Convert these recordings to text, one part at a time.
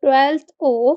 12 of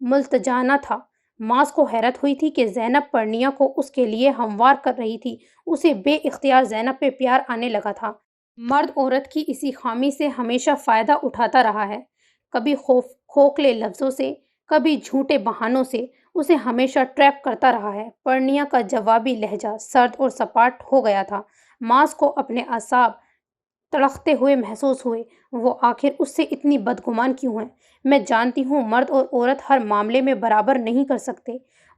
ملتجانہ تھا۔ معاذ کو حیرت ہوئی تھی کہ زینب پرنیا کو اس کے لیے ہموار کر رہی تھی۔ اسے بے اختیار زینب پہ پیار آنے لگا تھا۔ مرد عورت کی اسی خامی سے ہمیشہ فائدہ اٹھاتا رہا ہے، کبھی کھوکھلے لفظوں سے، کبھی جھوٹے بہانوں سے اسے ہمیشہ ٹریپ کرتا رہا ہے۔ پرنیا کا جوابی لہجہ سرد اور سپاٹ ہو گیا تھا۔ معاذ کو اپنے اعصاب تڑپتے ہوئے محسوس ہوئے۔ وہ آخر اس سے اتنی بدگمان کیوں ہے؟ میں جانتی ہوں مرد اور عورت ہر معاملے میں برابر نہیں کر سکتے۔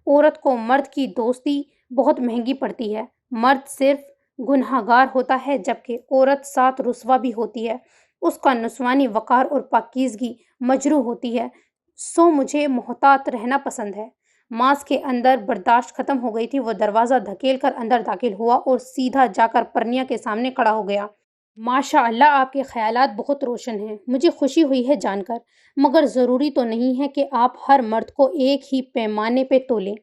عورت کو مرد کی دوستی بہت مہنگی پڑتی ہے۔ مرد صرف گنہگار ہوتا ہے جبکہ عورت ساتھ رسوا بھی ہوتی ہے۔ اس کا نسوانی وقار اور پاکیزگی مجروح ہوتی ہے۔ سو مجھے محتاط رہنا پسند ہے۔ معاذ کے اندر برداشت ختم ہو گئی تھی۔ وہ دروازہ دھکیل کر اندر داخل ہوا اور سیدھا جا کر پرنیا کے سامنے کھڑا ہو گیا۔ ماشاء اللہ آپ کے خیالات بہت روشن ہیں، مجھے خوشی ہوئی ہے جان کر، مگر ضروری تو نہیں ہے کہ آپ ہر مرد کو ایک ہی پیمانے پہ تولیں۔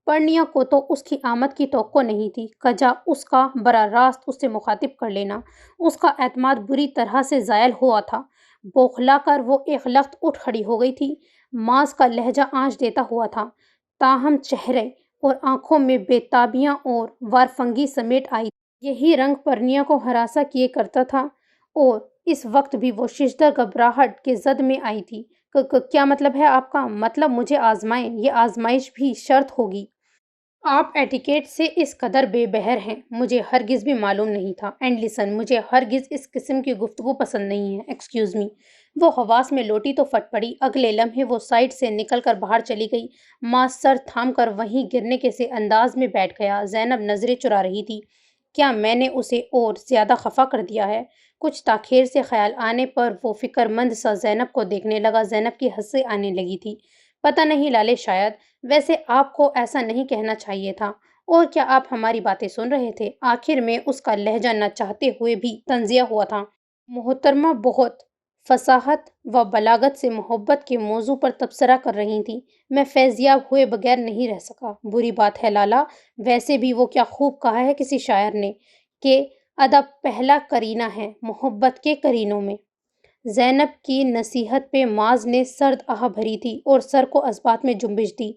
پرنیا کو تو اس کی آمد کی توقع نہیں تھی، کجا اس کا براہ راست اس سے مخاطب کر لینا۔ اس کا اعتماد بری طرح سے زائل ہوا تھا۔ بوکھلا کر وہ ایک لخت اٹھ کھڑی ہو گئی تھی۔ معاذ کا لہجہ آنچ دیتا ہوا تھا، تاہم چہرے اور آنکھوں میں بے تابیاں اور وارفنگی سمیٹ آئی تھی۔ یہی رنگ پرنیا کو ہراساں کیے کرتا تھا اور اس وقت بھی وہ ششدر گھبراہٹ کے زد میں آئی تھی۔ کیا مطلب ہے آپ کا؟ مطلب مجھے آزمائیں، یہ آزمائش بھی شرط ہوگی۔ آپ ایٹیکیٹ سے اس قدر بے بہر ہیں، مجھے ہرگز بھی معلوم نہیں تھا۔ اینڈ لسن، مجھے ہرگز اس قسم کی گفتگو پسند نہیں ہے۔ Excuse me. وہ حواس میں لوٹی تو پھٹ پڑی۔ اگلے لمحے وہ سائڈ سے نکل کر باہر چلی گئی۔ معاذ سر تھام کر وہیں گرنے کے سے انداز میں بیٹھ گیا۔ زینب نظریں چرا رہی تھی۔ کیا میں نے اسے اور زیادہ خفا کر دیا ہے؟ کچھ تاخیر سے خیال آنے پر وہ فکر مند سا زینب کو دیکھنے لگا۔ زینب کی ہنسی آنے لگی تھی۔ پتہ نہیں لالے، شاید۔ ویسے آپ کو ایسا نہیں کہنا چاہیے تھا۔ اور کیا آپ ہماری باتیں سن رہے تھے؟ آخر میں اس کا لہجہ نہ چاہتے ہوئے بھی تنزیہ ہوا تھا۔ محترمہ بہت فصاحت و بلاغت سے محبت کے موضوع پر تبصرہ کر رہی تھیں۔ میں فیضیاب ہوئے بغیر نہیں رہ سکا۔ بری بات ہے لالا، ویسے بھی وہ کیا خوب کہا ہے کسی شاعر نے کہ ادب پہلا قرینہ ہے محبت کے قرینوں میں۔ زینب کی نصیحت پہ معاذ نے سرد آہ بھری تھی اور سر کو اثبات میں جنبش دی۔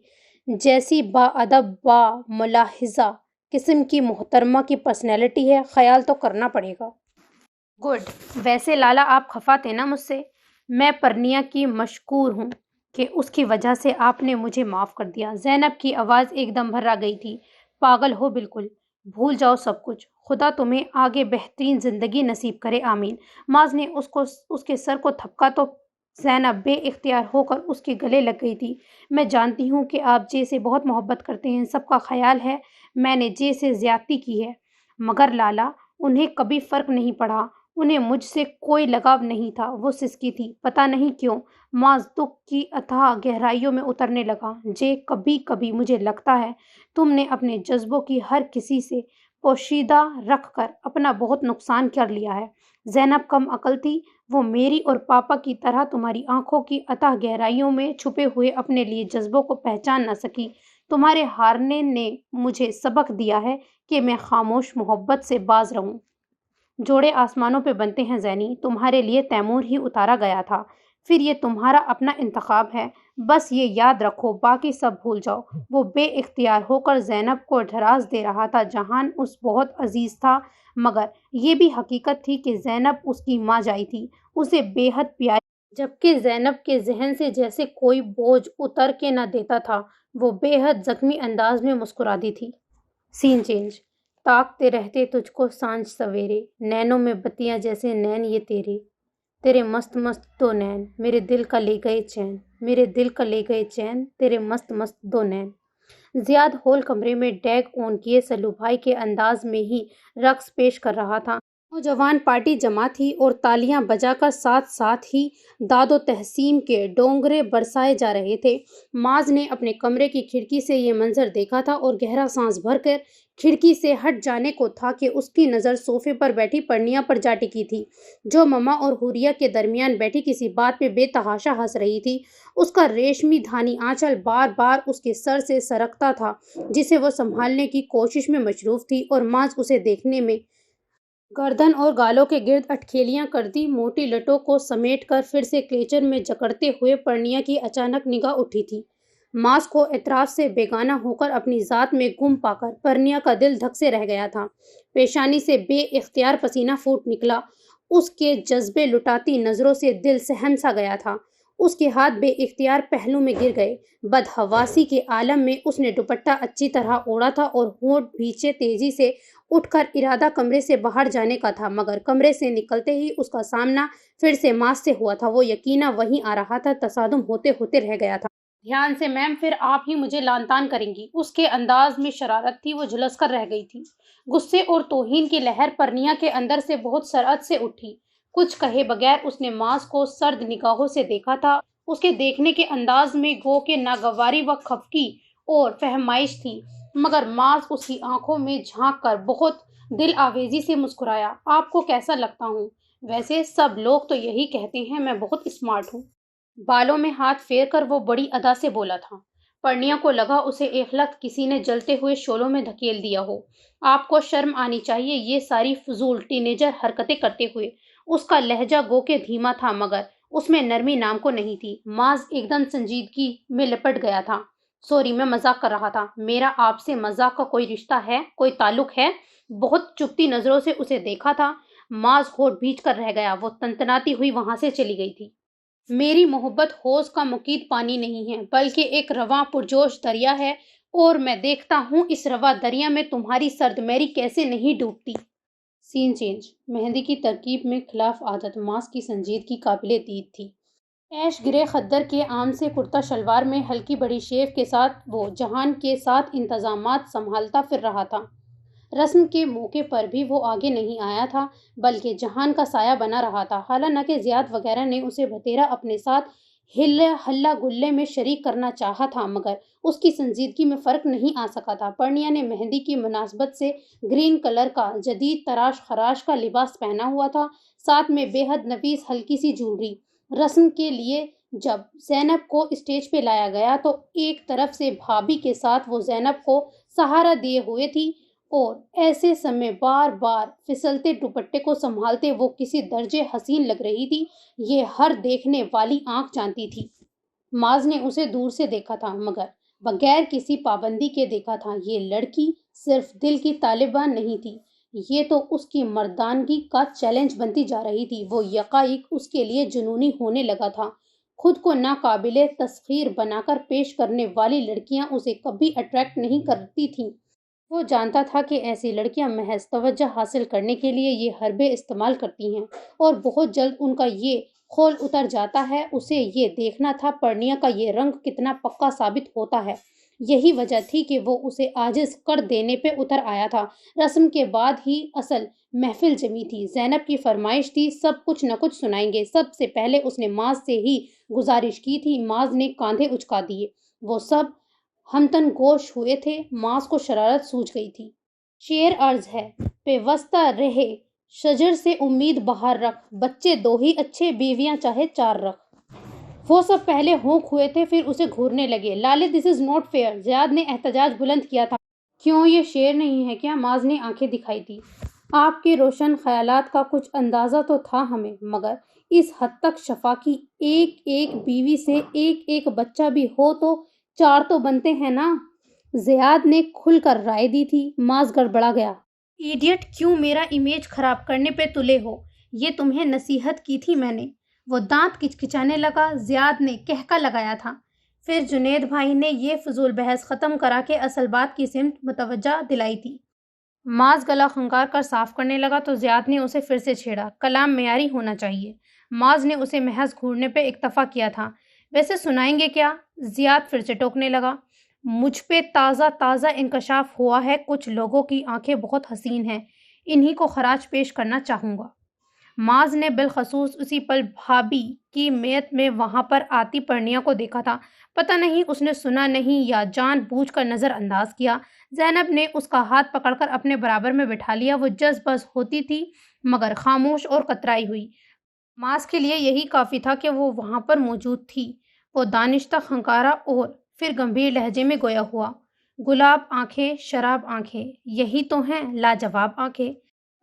جیسی با ادب با ملاحظہ قسم کی محترمہ کی پرسنالٹی ہے، خیال تو کرنا پڑے گا۔ گڈ۔ ویسے لالا آپ خفا تھے نا مجھ سے؟ میں پرنیا کی مشکور ہوں کہ اس کی وجہ سے آپ نے مجھے معاف کر دیا۔ زینب کی آواز ایک دم بھرا گئی تھی۔ پاگل ہو بالکل، بھول جاؤ سب کچھ، خدا تمہیں آگے بہترین زندگی نصیب کرے، آمین۔ معاذ نے اس کے سر کو تھپکا تو زینب بے اختیار ہو کر اس کے گلے لگ گئی تھی۔ میں جانتی ہوں کہ آپ جے سے بہت محبت کرتے ہیں، سب کا خیال ہے میں نے جے سے زیادتی کی ہے، مگر لالا انہیں کبھی فرق نہیں پڑا، انہیں مجھ سے کوئی لگاؤ نہیں تھا، وہ سسکی تھی، پتہ نہیں کیوں۔ معاذ دکھ کی اتھاہ گہرائیوں میں اترنے لگا۔ جے کبھی کبھی مجھے لگتا ہے تم نے اپنے جذبوں کی ہر کسی سے پوشیدہ رکھ کر اپنا بہت نقصان کر لیا ہے۔ زینب کم عقل تھی، وہ میری اور پاپا کی طرح تمہاری آنکھوں کی اتھاہ گہرائیوں میں چھپے ہوئے اپنے لیے جذبوں کو پہچان نہ سکی۔ تمہارے ہارنے نے مجھے سبق دیا ہے کہ میں خاموش محبت سے باز رہوں۔ جوڑے آسمانوں پہ بنتے ہیں زینی، تمہارے لیے تیمور ہی اتارا گیا تھا، پھر یہ تمہارا اپنا انتخاب ہے، بس یہ یاد رکھو، باقی سب بھول جاؤ۔ وہ بے اختیار ہو کر زینب کو ڈھراس دے رہا تھا۔ جہان اس بہت عزیز تھا، مگر یہ بھی حقیقت تھی کہ زینب اس کی ماں جائی تھی، اسے بے حد پیاری، جبکہ زینب کے ذہن سے جیسے کوئی بوجھ اتر کے نہ دیتا تھا۔ وہ بے حد زخمی انداز میں مسکرا دی تھی۔ سین چینج۔ تاکتے رہتے تجھ کو سانجھ سویرے، نینوں میں بتیاں جیسے نین یہ تیرے مست مست دو نین، میرے دل کا لے گئے چین، میرے دل کا لے گئے چین، تیرے مست مست دو نین۔ زیاد ہول کمرے میں ڈیگ آن کیے سلو بھائی کے انداز میں ہی رقص پیش کر رہا تھا۔ نوجوان پارٹی جمع تھی اور تالیاں بجا کر ساتھ ساتھ ہی داد و تحسین کے ڈونگرے برسائے جا رہے تھے۔ معاذ نے اپنے کمرے کی کھڑکی سے یہ منظر دیکھا تھا اور گہرا سانس بھر کر کھڑکی سے ہٹ جانے کو تھا کہ اس کی نظر صوفے پر بیٹھی پرنیا پر جا ٹکی تھی، جو مما اور حوریہ کے درمیان بیٹھی کسی بات پہ بے تحاشا ہنس رہی تھی۔ اس کا ریشمی دھانی آنچل بار بار اس کے سر سے سرکتا تھا، جسے وہ سنبھالنے کی کوشش میں مصروف تھی، اور معاذ اسے دیکھنے میں گردن اور گالوں کے گرد اٹکھیلیاں کرتی موٹی لٹوں کو سمیٹ کر پھر سے کلیچر میں جکڑتے ہوئے پرنیا کی اچانک نگاہ اٹھی تھی۔ ماس کو اعتراف سے بیگانہ ہو کر اپنی ذات میں گم پا کر پرنیا کا دل دھک سے رہ گیا تھا۔ پیشانی سے بے اختیار پسینہ پھوٹ نکلا۔ اس کے جذبے لٹاتی نظروں سے دل سہم سا گیا تھا۔ اس کے ہاتھ بے اختیار پہلو میں گر گئے۔ بدحواسی کے عالم میں اس نے دوپٹہ اچھی طرح اوڑھا تھا اور ہونٹ بھینچے تیزی سے اٹھ کر ارادہ کمرے سے باہر جانے کا تھا، مگر کمرے سے نکلتے ہی اس کا سامنا پھر سے ماس سے ہوا تھا۔ وہ یقیناً وہیں آ رہا تھا۔ تصادم ہوتے ہوتے رہ گیا تھا۔ دھیان سے میم، پھر آپ ہی مجھے لعن طعن کریں گی۔ اس کے انداز میں شرارت تھی۔ وہ جھلس کر رہ گئی تھی۔ غصے اور توہین کی لہر پرنیا کے اندر سے بہت سرعت سے اٹھی۔ کچھ کہے بغیر اس نے ماس کو سرد نگاہوں سے دیکھا تھا۔ اس کے دیکھنے کے انداز میں گو کہ ناگواری و خفگی اور فہمائش تھی، مگر ماس اس کی آنکھوں میں جھانک کر بہت دل آویزی سے مسکرایا۔ آپ کو کیسا لگتا ہوں؟ ویسے سب لوگ تو یہی کہتے ہیں میں بہت اسمارٹ ہوں۔ بالوں میں ہاتھ پھیر کر وہ بڑی ادا سے بولا تھا۔ پرنیا کو لگا اسے ایک لخت کسی نے جلتے ہوئے شعلوں میں دھکیل دیا ہو۔ آپ کو شرم آنی چاہیے یہ ساری فضول ٹینیجر حرکتیں کرتے ہوئے۔ اس کا لہجہ گو کہ دھیما تھا، مگر اس میں نرمی نام کو نہیں تھی۔ ماز ایک دم سنجیدگی میں لپٹ گیا تھا۔ سوری، میں مذاق کر رہا تھا۔ میرا آپ سے مذاق کا کوئی رشتہ ہے، کوئی تعلق ہے؟ بہت چبھتی نظروں سے اسے دیکھا تھا۔ ماز ہونٹ بھینچ کر رہ گیا۔ وہ تنتناتی ہوئی وہاں سے چلی گئی تھی۔ میری محبت حوض کا مقید پانی نہیں ہے، بلکہ ایک رواں پرجوش دریا ہے، اور میں دیکھتا ہوں اس رواں دریا میں تمہاری سرد میری کیسے نہیں ڈوبتی۔ سین چینج۔ مہندی کی ترکیب میں خلاف عادت ماس کی سنجیدگی قابل دید تھی۔ ایش گرے خدر کے عام سے کرتا شلوار میں ہلکی بڑی شیو کے ساتھ وہ جہان کے ساتھ انتظامات سنبھالتا پھر رہا تھا۔ رسم کے موقع پر بھی وہ آگے نہیں آیا تھا، بلکہ جہان کا سایہ بنا رہا تھا۔ حالانکہ زیاد وغیرہ نے اسے بتیرا اپنے ساتھ ہلا گلے میں شریک کرنا چاہا تھا، مگر اس کی سنجیدگی میں فرق نہیں آ سکا تھا۔ پرنیا نے مہندی کی مناسبت سے گرین کلر کا جدید تراش خراش کا لباس پہنا ہوا تھا، ساتھ میں بے حد نفیس ہلکی سی جولری۔ رسم کے لیے جب زینب کو اسٹیج پہ لایا گیا تو ایک طرف سے بھابھی کے ساتھ وہ زینب کو سہارا دیے ہوئے تھی، اور ایسے سمے بار بار پھسلتے دوپٹے کو سنبھالتے وہ کسی درجے حسین لگ رہی تھی، یہ ہر دیکھنے والی آنکھ جانتی تھی۔ ماز نے اسے دور سے دیکھا تھا، مگر بغیر کسی پابندی کے دیکھا تھا۔ یہ لڑکی صرف دل کی طالبہ نہیں تھی، یہ تو اس کی مردانگی کا چیلنج بنتی جا رہی تھی۔ وہ یکایک اس کے لیے جنونی ہونے لگا تھا۔ خود کو ناقابل تسخیر بنا کر پیش کرنے والی لڑکیاں اسے کبھی اٹریکٹ نہیں کرتی تھیں۔ وہ جانتا تھا کہ ایسی لڑکیاں محض توجہ حاصل کرنے کے لیے یہ حربے استعمال کرتی ہیں، اور بہت جلد ان کا یہ خول اتر جاتا ہے۔ اسے یہ دیکھنا تھا پرنیا کا یہ رنگ کتنا پکا ثابت ہوتا ہے۔ یہی وجہ تھی کہ وہ اسے عاجز کر دینے پہ اتر آیا تھا۔ رسم کے بعد ہی اصل محفل جمی تھی۔ زینب کی فرمائش تھی، سب کچھ نہ کچھ سنائیں گے۔ سب سے پہلے اس نے ماز سے ہی گزارش کی تھی۔ ماز نے کاندھے اچکا دیے۔ وہ سب ہمتن گوش ہوئے تھے۔ ماس کو شرارت سوجھ گئی تھی۔ شعر عرض ہے، پیوستہ رہے شجر سے امید باہر رکھ، بچے دو ہی اچھے بیویاں چاہے چار رکھ۔ وہ سب پہلے ہونک ہوئے تھے، پھر اسے گھورنے لگے۔ لالے دس از ناٹ فیئر، زیاد نے احتجاج بلند کیا تھا۔ کیوں، یہ شعر نہیں ہے کیا؟ ماز نے آنکھیں دکھائی تھی۔ آپ کے روشن خیالات کا کچھ اندازہ تو تھا ہمیں، مگر اس حد تک شفا کی ایک ایک بیوی سے ایک ایک بچہ بھی ہو تو چار تو بنتے ہیں نا۔ زیاد نے کھل کر رائے دی تھی۔ ماز گڑبڑا گیا۔ ایڈیٹ، کیوں میرا امیج خراب کرنے پہ تلے ہو؟ یہ تمہیں نصیحت کی تھی میں نے۔ وہ دانت کچکچانے لگا۔ زیاد نے کہکا لگایا تھا۔ پھر جنید بھائی نے یہ فضول بحث ختم کرا کے اصل بات کی سمت متوجہ دلائی تھی۔ ماز گلا خنکار کر صاف کرنے لگا تو زیاد نے اسے پھر سے چھیڑا۔ کلام معیاری ہونا چاہیے۔ ماز نے اسے محض گھورنے پہ اکتفا کیا تھا۔ ویسے سنائیں گے کیا؟ زیاد پھر سے ٹوکنے لگا۔ مجھ پہ تازہ تازہ انکشاف ہوا ہے، کچھ لوگوں کی آنکھیں بہت حسین ہیں، انہی کو خراج پیش کرنا چاہوں گا۔ ماز نے بالخصوص اسی پل بھابھی کی میت میں وہاں پر آتی پرنیا کو دیکھا تھا۔ پتہ نہیں اس نے سنا نہیں یا جان بوجھ کر نظر انداز کیا۔ زینب نے اس کا ہاتھ پکڑ کر اپنے برابر میں بٹھا لیا۔ وہ جز بز ہوتی تھی، مگر خاموش اور کترائی ہوئی۔ ماز کے لیے یہی کافی تھا کہ وہ وہاں پر موجود تھی۔ وہ دانشتہ خنکارا اور پھر گمبھیر لہجے میں گویا ہوا، گلاب آنکھیں، شراب آنکھیں، یہی تو ہیں لاجواب آنکھیں۔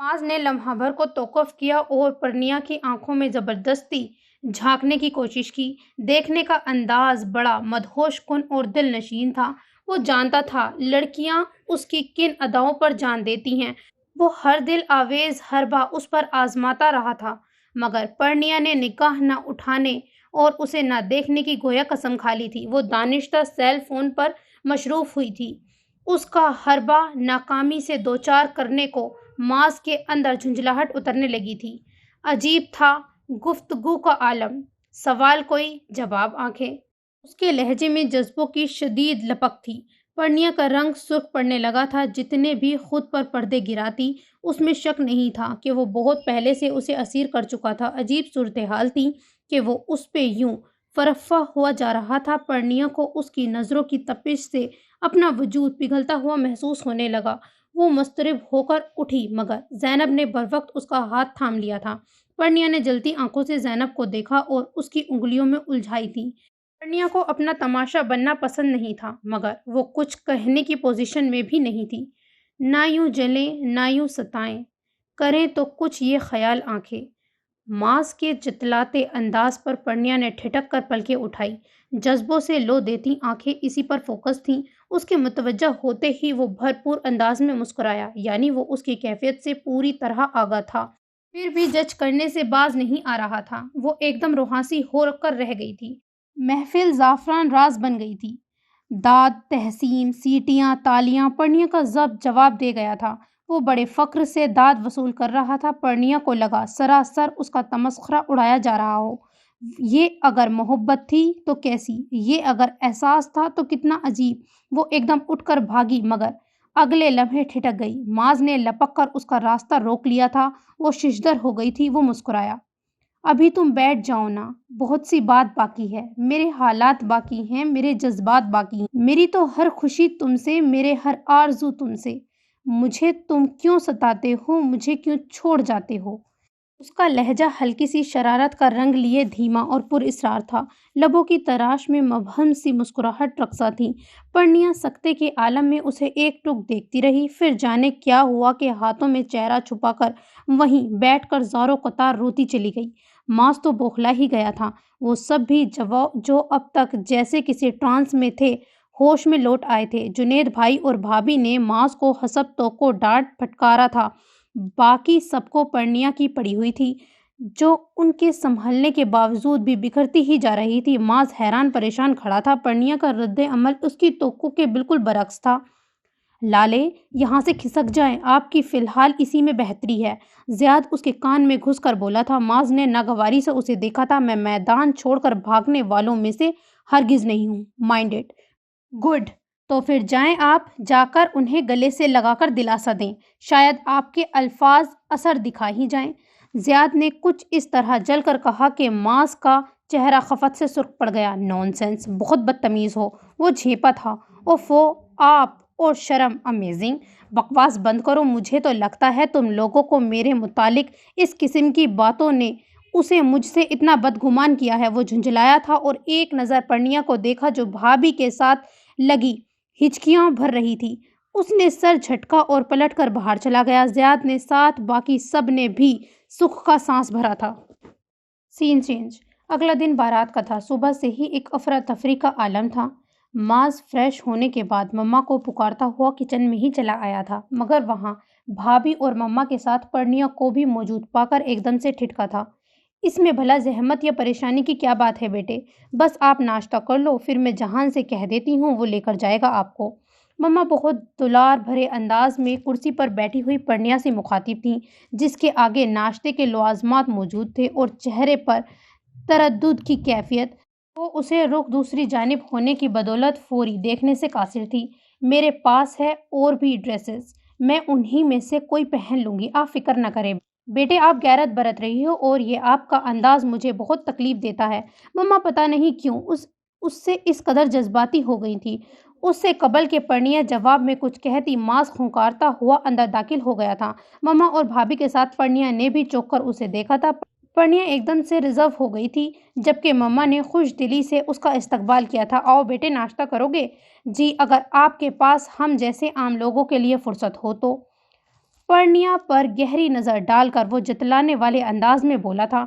ماز نے لمحہ بھر کو توقف کیا اور پرنیا کی آنکھوں میں زبردستی جھانکنے کی کوشش کی۔ دیکھنے کا انداز بڑا مدہوش کن اور دل نشین تھا۔ وہ جانتا تھا لڑکیاں اس کی کن اداؤں پر جان دیتی ہیں۔ وہ ہر دل آویز حربہ اس پر آزماتا رہا تھا، مگر پرنیا نے نگاہ نہ اٹھانے اور اسے نہ دیکھنے کی گویا قسم کھا لی تھی۔ وہ دانشتہ سیل فون پر مصروف ہوئی تھی۔ اس کا حربہ ناکامی سے دوچار کرنے کو معاذ کے اندر جھنجھلاہٹ اترنے لگی تھی۔ عجیب تھا گفتگو کا عالم، سوال کوئی، جواب آنکھیں۔ اس کے لہجے میں جذبوں کی شدید لپک تھی۔ پرنیا کا رنگ سرخ پڑنے لگا تھا۔ جتنے بھی خود پر پردے گراتی، اس میں شک نہیں تھا کہ وہ بہت پہلے سے اسے اسیر کر چکا تھا۔ عجیب صورتحال تھی کہ وہ اس پہ یوں فرفہ ہوا جا رہا تھا۔ پرنیا کو اس کی نظروں کی تپش سے اپنا وجود پگھلتا ہوا محسوس ہونے لگا۔ وہ مضطرب ہو کر اٹھی، مگر زینب نے بروقت اس کا ہاتھ تھام لیا تھا۔ پرنیا نے جلتی آنکھوں سے زینب کو دیکھا اور اس کی انگلیوں میں الجھائی تھی۔ پرنیا کو اپنا تماشا بننا پسند نہیں تھا، مگر وہ کچھ کہنے کی پوزیشن میں بھی نہیں تھی۔ نہ یوں جلیں، نہ یوں ستائیں، کریں تو کچھ یہ خیال آنکھیں۔ معاذ کے جتلاتے انداز پر پرنیا نے ٹھٹک کر پلکیں اٹھائی۔ جذبوں سے لو دیتی آنکھیں اسی پر فوکس تھیں۔ اس کے متوجہ ہوتے ہی وہ بھرپور انداز میں مسکرایا، یعنی وہ اس کی کیفیت سے پوری طرح آگاہ تھا، پھر بھی جج کرنے سے باز نہیں آ رہا تھا۔ وہ ایک دم روحانسی ہو کر رہ گئی تھی۔ محفل زعفران راز بن گئی تھی۔ داد، تحسین، سیٹیاں، تالیاں، پرنیا کا ضبط جواب دے گیا تھا۔ وہ بڑے فخر سے داد وصول کر رہا تھا۔ پرنیا کو لگا سراسر اس کا تمسخرہ اڑایا جا رہا ہو۔ یہ اگر محبت تھی تو کیسی، یہ اگر احساس تھا تو کتنا عجیب۔ وہ ایک دم اٹھ کر بھاگی، مگر اگلے لمحے ٹھٹک گئی۔ معاذ نے لپک کر اس کا راستہ روک لیا تھا۔ وہ ششدر ہو گئی تھی۔ وہ مسکرایا۔ ابھی تم بیٹھ جاؤ نا، بہت سی بات باقی ہے۔ میرے حالات باقی ہیں، میرے جذبات باقی ہیں۔ میری تو ہر خوشی تم سے، میرے ہر آرزو تم سے۔ مجھے تم کیوں ستاتے ہو، مجھے کیوں چھوڑ جاتے ہو؟ اس کا لہجہ ہلکی سی شرارت کا رنگ لیے دھیما اور پر اسرار تھا۔ لبوں کی تراش میں مبہم سی مسکراہٹ رقصاں تھی۔ پرنیا سکتے کے عالم میں اسے ایک ٹک دیکھتی رہی، پھر جانے کیا ہوا کہ ہاتھوں میں چہرہ چھپا کر وہیں بیٹھ کر زاروں قطار روتی چلی گئی۔ معاذ تو بوکھلا ہی گیا تھا۔ وہ سب بھی جو اب تک جیسے کسی ٹرانس میں تھے، ہوش میں لوٹ آئے تھے۔ جنید بھائی اور بھابھی نے معاذ کو حسب توقع ڈانٹ پھٹکارا تھا۔ باقی سب کو پرنیا کی پڑی ہوئی تھی، جو ان کے سنبھلنے کے باوجود بھی بکھرتی ہی جا رہی تھی۔ معاذ حیران پریشان کھڑا تھا۔ پرنیا کا رد عمل اس کی توقع کے بالکل برعکس تھا۔ لالے، یہاں سے کھسک جائیں، آپ کی فی الحال اسی میں بہتری ہے، زیاد اس کے کان میں گھس کر بولا تھا۔ معاذ نے ناگواری سے اسے دیکھا تھا۔ میں میدان چھوڑ کر بھاگنے والوں میں سے ہرگز نہیں ہوں۔ Mind it. گڈ، تو پھر جائیں آپ، جا کر انہیں گلے سے لگا کر دلاسا دیں، شاید آپ کے الفاظ اثر دکھا ہی جائیں۔ زیاد نے کچھ اس طرح جل کر کہا کہ معاذ کا چہرہ خفت سے سرخ پڑ گیا۔ نون سینس، بہت بدتمیز ہو۔ وہ جھیپا تھا۔ اوفو، آپ اور شرم، امیزنگ۔ بکواس بند کرو۔ مجھے تو لگتا ہے تم لوگوں کو میرے متعلق اس قسم کی باتوں نے اسے مجھ سے اتنا بدگمان کیا ہے۔ وہ جھنجھلایا تھا اور ایک نظر پرنیا کو دیکھا جو بھابھی کے ساتھ لگی ہچکیاں بھر رہی تھی۔ اس نے سر جھٹکا اور پلٹ کر باہر چلا گیا۔ زیاد نے ساتھ باقی سب نے بھی سکھ کا سانس بھرا تھا۔ سین چینج۔ اگلا دن بارات کا تھا۔ صبح سے ہی ایک افراتفری کا عالم تھا۔ معاذ فریش ہونے کے بعد مما کو پکارتا ہوا کچن میں ہی چلا آیا تھا، مگر وہاں بھابھی اور مما کے ساتھ پرنیا کو بھی موجود پا کر ایک دم سے ٹھٹکا تھا۔ اس میں بھلا زحمت یا پریشانی کی کیا بات ہے بیٹے؟ بس آپ ناشتہ کر لو، پھر میں جہان سے کہہ دیتی ہوں، وہ لے کر جائے گا آپ کو۔ مما بہت دلار بھرے انداز میں کرسی پر بیٹھی ہوئی پرنیا سے مخاطب تھیں، جس کے آگے ناشتے کے لوازمات موجود تھے اور چہرے پر تردد کی کیفیت۔ وہ اسے رخ دوسری جانب ہونے کی بدولت فوری دیکھنے سے قاصر تھی۔ میرے پاس ہے اور بھی ڈریسز، میں انہی میں سے کوئی پہن لوں گی، آپ فکر نہ کریں بیٹے، آپ غیرت برت رہی ہو اور یہ آپ کا انداز مجھے بہت تکلیف دیتا ہے۔ مما پتہ نہیں کیوں اس سے اس قدر جذباتی ہو گئی تھی۔ اس سے قبل کہ پرنیا جواب میں کچھ کہتی، معاذ کھنکارتا ہوا اندر داخل ہو گیا تھا۔ مما اور بھابھی کے ساتھ پرنیا نے بھی چونک کر اسے دیکھا تھا۔ پرنیا ایک دم سے ریزرو ہو گئی تھی، جبکہ مما نے خوش دلی سے اس کا استقبال کیا تھا۔ آؤ بیٹے، ناشتہ کرو گے؟ جی، اگر آپ کے پاس ہم جیسے عام لوگوں کے لیے فرصت ہو تو۔ پرنیا پر گہری نظر ڈال کر وہ جتلانے والے انداز میں بولا تھا۔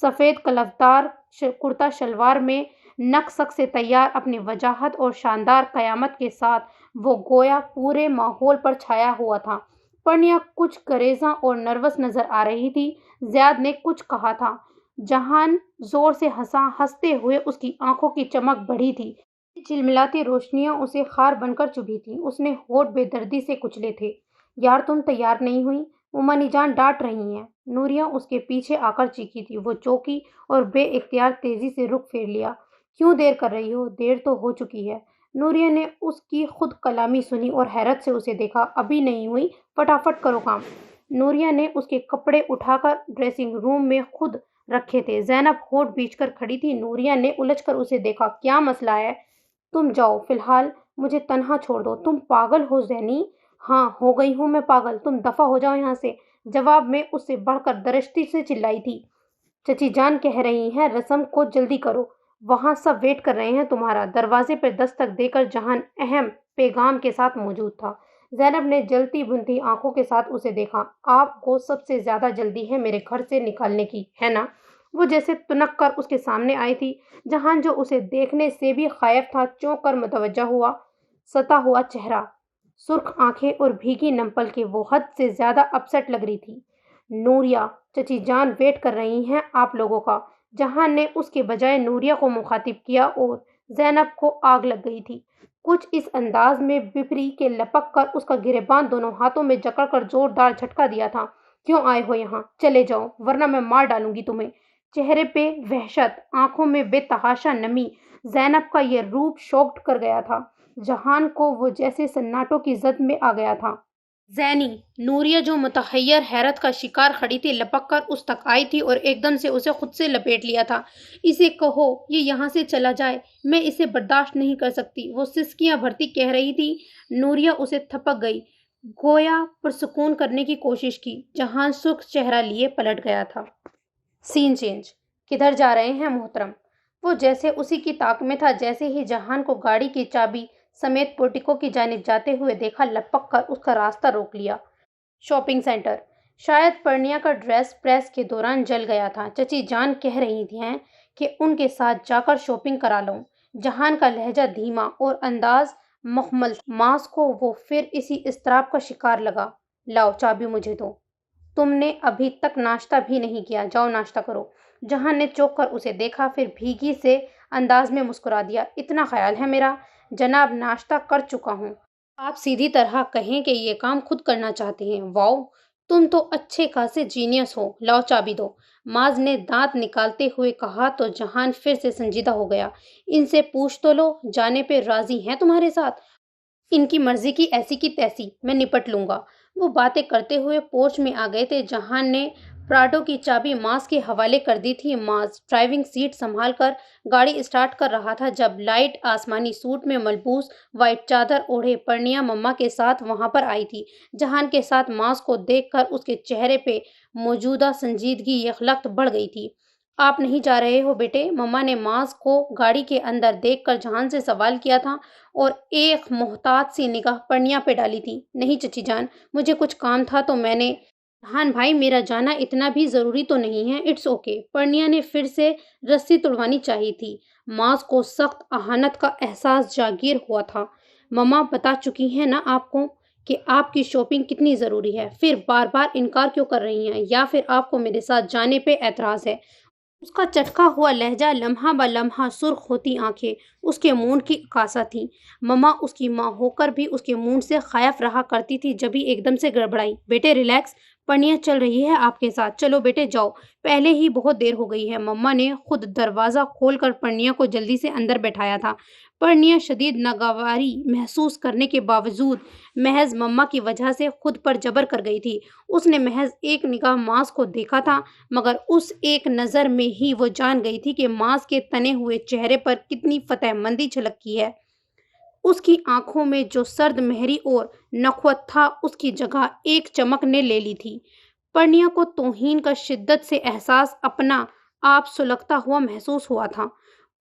سفید کلفدار کرتا شلوار میں نک سک سے تیار اپنی وجاہت اور شاندار قیامت کے ساتھ وہ گویا پورے ماحول پر چھایا ہوا تھا۔ پرنیا کچھ گریزاں اور نروس نظر آ رہی تھی۔ زیاد نے کچھ کہا تھا۔ جہان زور سے ہنسا۔ ہنستے ہوئے اس کی آنکھوں کی چمک بڑھی تھی۔ جھلملاتی روشنیاں اسے خار بن کر چبھی تھیں۔ اس نے ہونٹ بے دردی سے کچلے تھے۔ یار تم تیار نہیں ہوئی؟ امانی جان ڈانٹ رہی ہیں۔ نوریہ اس کے پیچھے آ کر چیخی تھی۔ وہ چوکی اور بے اختیار تیزی سے رخ پھیر لیا۔ کیوں دیر کر رہی ہو؟ دیر تو ہو چکی ہے۔ نوریہ نے اس کی خود کلامی سنی اور حیرت سے اسے دیکھا۔ ابھی نہیں ہوئی؟ فٹافٹ کرو کام۔ نوریہ نے اس کے کپڑے اٹھا کر ڈریسنگ روم میں خود رکھے تھے۔ زینب ہونٹ بیچ کر کھڑی تھی۔ نوریہ نے الجھ کر اسے دیکھا۔ کیا مسئلہ ہے؟ تم جاؤ، فی الحال مجھے تنہا چھوڑ دو۔ تم پاگل ہو زینی؟ ہاں ہو گئی ہوں میں پاگل۔ تم دفع ہو جاؤ یہاں سے۔ جواب میں اس سے بڑھ کر درشتی سے چلائی تھی۔ چچی جان کہہ رہی ہیں رسم کو جلدی کرو، وہاں سب ویٹ کر رہے ہیں تمہارا۔ دروازے پر دستک دے کر جہان اہم پیغام کے ساتھ موجود تھا۔ زینب نے جلتی بھنتی آنکھوں کے ساتھ اسے دیکھا۔ آپ کو سب سے زیادہ جلدی ہے میرے گھر سے نکالنے کی، ہے نا؟ وہ جیسے تنک کر اس کے سامنے آئی تھی۔ جہان جو اسے دیکھنے سے بھی خائف تھا چونک کر متوجہ ہوا۔ ستا ہوا چہرہ، سرخ آنکھیں اور بھیگی نمپل کے وہ حد سے زیادہ اپسٹ لگ رہی تھی۔ نوریہ، چچی جان ویٹ کر رہی ہیں آپ لوگوں کا۔ جہان نے اس کے بجائے نوریہ کو مخاطب کیا اور زینب کو آگ لگ گئی تھی۔ کچھ اس انداز میں بپری کے لپک کر اس کا گریباں دونوں ہاتھوں میں جکڑ کر زوردار جھٹکا دیا تھا۔ کیوں آئے ہو یہاں؟ چلے جاؤ ورنہ میں مار ڈالوں گی تمہیں۔ چہرے پہ وحشت، آنکھوں میں بے تحاشا نمی۔ زینب کا یہ روپ شوکڈ کر گیا تھا۔ جہان کو وہ جیسے سناٹوں کی زد میں آ گیا تھا۔ زینی، نوریہ جو متحیر حیرت کا شکار کھڑی تھی لپک کر اس تک آئی تھی اور ایک دم سے اسے خود سے لپیٹ لیا تھا۔ اسے کہو یہ یہاں سے چلا جائے، میں اسے برداشت نہیں کر سکتی، وہ سسکیاں بھرتی کہہ رہی تھی۔ نوریہ اسے تھپک گئی، گویا پرسکون کرنے کی کوشش کی۔ جہان سرخ چہرہ لیے پلٹ گیا تھا۔ سین چینج۔ کدھر جا رہے ہیں محترم؟ وہ جیسے اسی کی طاق میں تھا۔ جیسے ہی جہان کو گاڑی کی چابی سمیت پورٹیکو کی جانب جاتے ہوئے دیکھا لپک کر اس کا راستہ روک لیا۔ Shopping centre. شاید پرنیا کا ڈریس پریس کے دوران جل گیا تھا۔ چچی جان کہہ رہی ہیں کہ ان کے ساتھ جا کر شاپنگ کرا لوں۔ جہان کا لہجہ دھیما اور انداز مخمل تھا۔ ماس کو وہ پھر اسی اضطراب کا شکار لگا۔ لاؤ چابی مجھے دو۔ تم نے ابھی تک ناشتہ بھی نہیں کیا، جاؤ ناشتہ کرو۔ جہان نے چونک کر اسے دیکھا، پھر بھیگی سے انداز میں مسکرا دیا۔ اتنا خیال ہے میرا؟ جناب ناشتہ کر چکا ہوں۔ آپ سیدھی طرح کہیں کہ یہ کام خود کرنا چاہتے ہیں۔ واؤ، تم تو اچھے خاصے جینیس ہو۔ لاؤ چابی دو، ماز نے دانت نکالتے ہوئے کہا تو جہان پھر سے سنجیدہ ہو گیا۔ ان سے پوچھ تو لو، جانے پہ راضی ہیں تمہارے ساتھ؟ ان کی مرضی کی ایسی کی تیسی، میں نپٹ لوں گا۔ وہ باتیں کرتے ہوئے پورچ میں آ گئے تھے۔ جہان نے پراڈو کی چابی ماس کے حوالے کر دی تھی۔ ماس ڈرائیونگ سیٹ سنبھال کر گاڑی اسٹارٹ کر رہا تھا جب لائٹ آسمانی سوٹ میں ملبوس، وائٹ چادر اوڑھے پرنیا مما کے ساتھ وہاں پر آئی تھی۔ جہان کے ساتھ ماس کو دیکھ کر اس کے چہرے پہ موجودہ سنجیدگی یکلخت بڑھ گئی تھی۔ آپ نہیں جا رہے ہو بیٹے؟ مما نے ماس کو گاڑی کے اندر دیکھ کر جہان سے سوال کیا تھا اور ایک محتاط سی نگاہ پرنیا پہ ڈالی تھی۔ نہیں چچی جان، مجھے کچھ کام تھا تو میں نے۔ جہان بھائی، میرا جانا اتنا بھی ضروری تو نہیں ہے۔ It's okay. پرنیا نے پھر سے رسی توڑوانی چاہی تھی۔ ماس کو سخت اہانت کا احساس جاگیر ہوا تھا۔ مما بتا چکی ہیں نا آپ کو کہ آپ کی شاپنگ کتنی ضروری ہے، پھر بار بار انکار کیوں کر رہی ہیں؟ یا پھر آپ کو میرے ساتھ جانے پہ اعتراض ہے؟ اس کا چٹکا ہوا لہجہ، لمحہ بہ لمحہ سرخ ہوتی آنکھیں اس کے مونڈ کی عکاسہ تھیں۔ مما اس کی ماں ہو کر بھی اس کے مونڈ سے خائف رہا کرتی تھی۔ جبھی ایک دم سے گڑبڑائی۔ بیٹے ریلیکس، پرنیا چل رہی ہے آپ کے ساتھ، چلو بیٹے جاؤ، پہلے ہی بہت دیر ہو گئی ہے۔ مما نے خود دروازہ کھول کر پرنیا کو جلدی سے اندر بٹھایا تھا۔ پرنیا شدید ناگواری محسوس کرنے کے باوجود محض مما کی وجہ سے خود پر جبر کر گئی تھی۔ اس نے محض ایک نگاہ ماس کو دیکھا تھا، مگر اس ایک نظر میں ہی وہ جان گئی تھی کہ ماس کے تنے ہوئے چہرے پر کتنی فتح مندی چھلکی ہے۔ اس کی آنکھوں میں جو سرد مہری اور نخوت تھا، اس کی جگہ ایک چمک نے لے لی تھی۔ پرنیا کو توہین کا شدت سے احساس اپنا آپ سلگتا ہوا محسوس ہوا تھا۔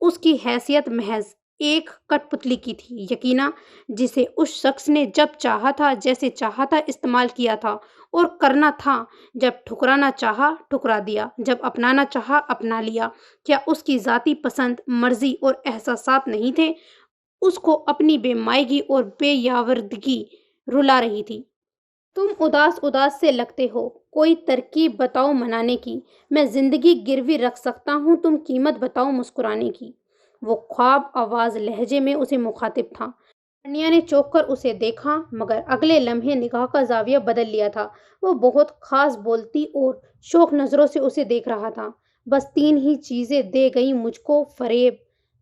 اس کی حیثیت محض ایک کٹ پتلی کی تھی، یقینا جسے اس شخص نے جب چاہا تھا، جیسے چاہا تھا استعمال کیا تھا اور کرنا تھا۔ جب ٹھکرانا چاہا ٹھکرا دیا، جب اپنانا چاہا اپنا لیا۔ کیا اس کی ذاتی پسند، مرضی اور احساسات نہیں تھے اس کو اپنی بے مائگی اور بے یاوردگی رلا رہی تھی؟ تم اداس اداس سے لگتے ہو، کوئی ترکیب بتاؤ منانے کی، میں زندگی گروی رکھ سکتا ہوں، تم قیمت بتاؤ مسکرانے کی۔ وہ خواب آواز لہجے میں اسے مخاطب تھا۔ پرنیا نے چونک کر اسے دیکھا، مگر اگلے لمحے نگاہ کا زاویہ بدل لیا تھا۔ وہ بہت خاص بولتی اور شوق نظروں سے اسے دیکھ رہا تھا۔ بس 3 ہی چیزیں دے گئی مجھ کو، فریب،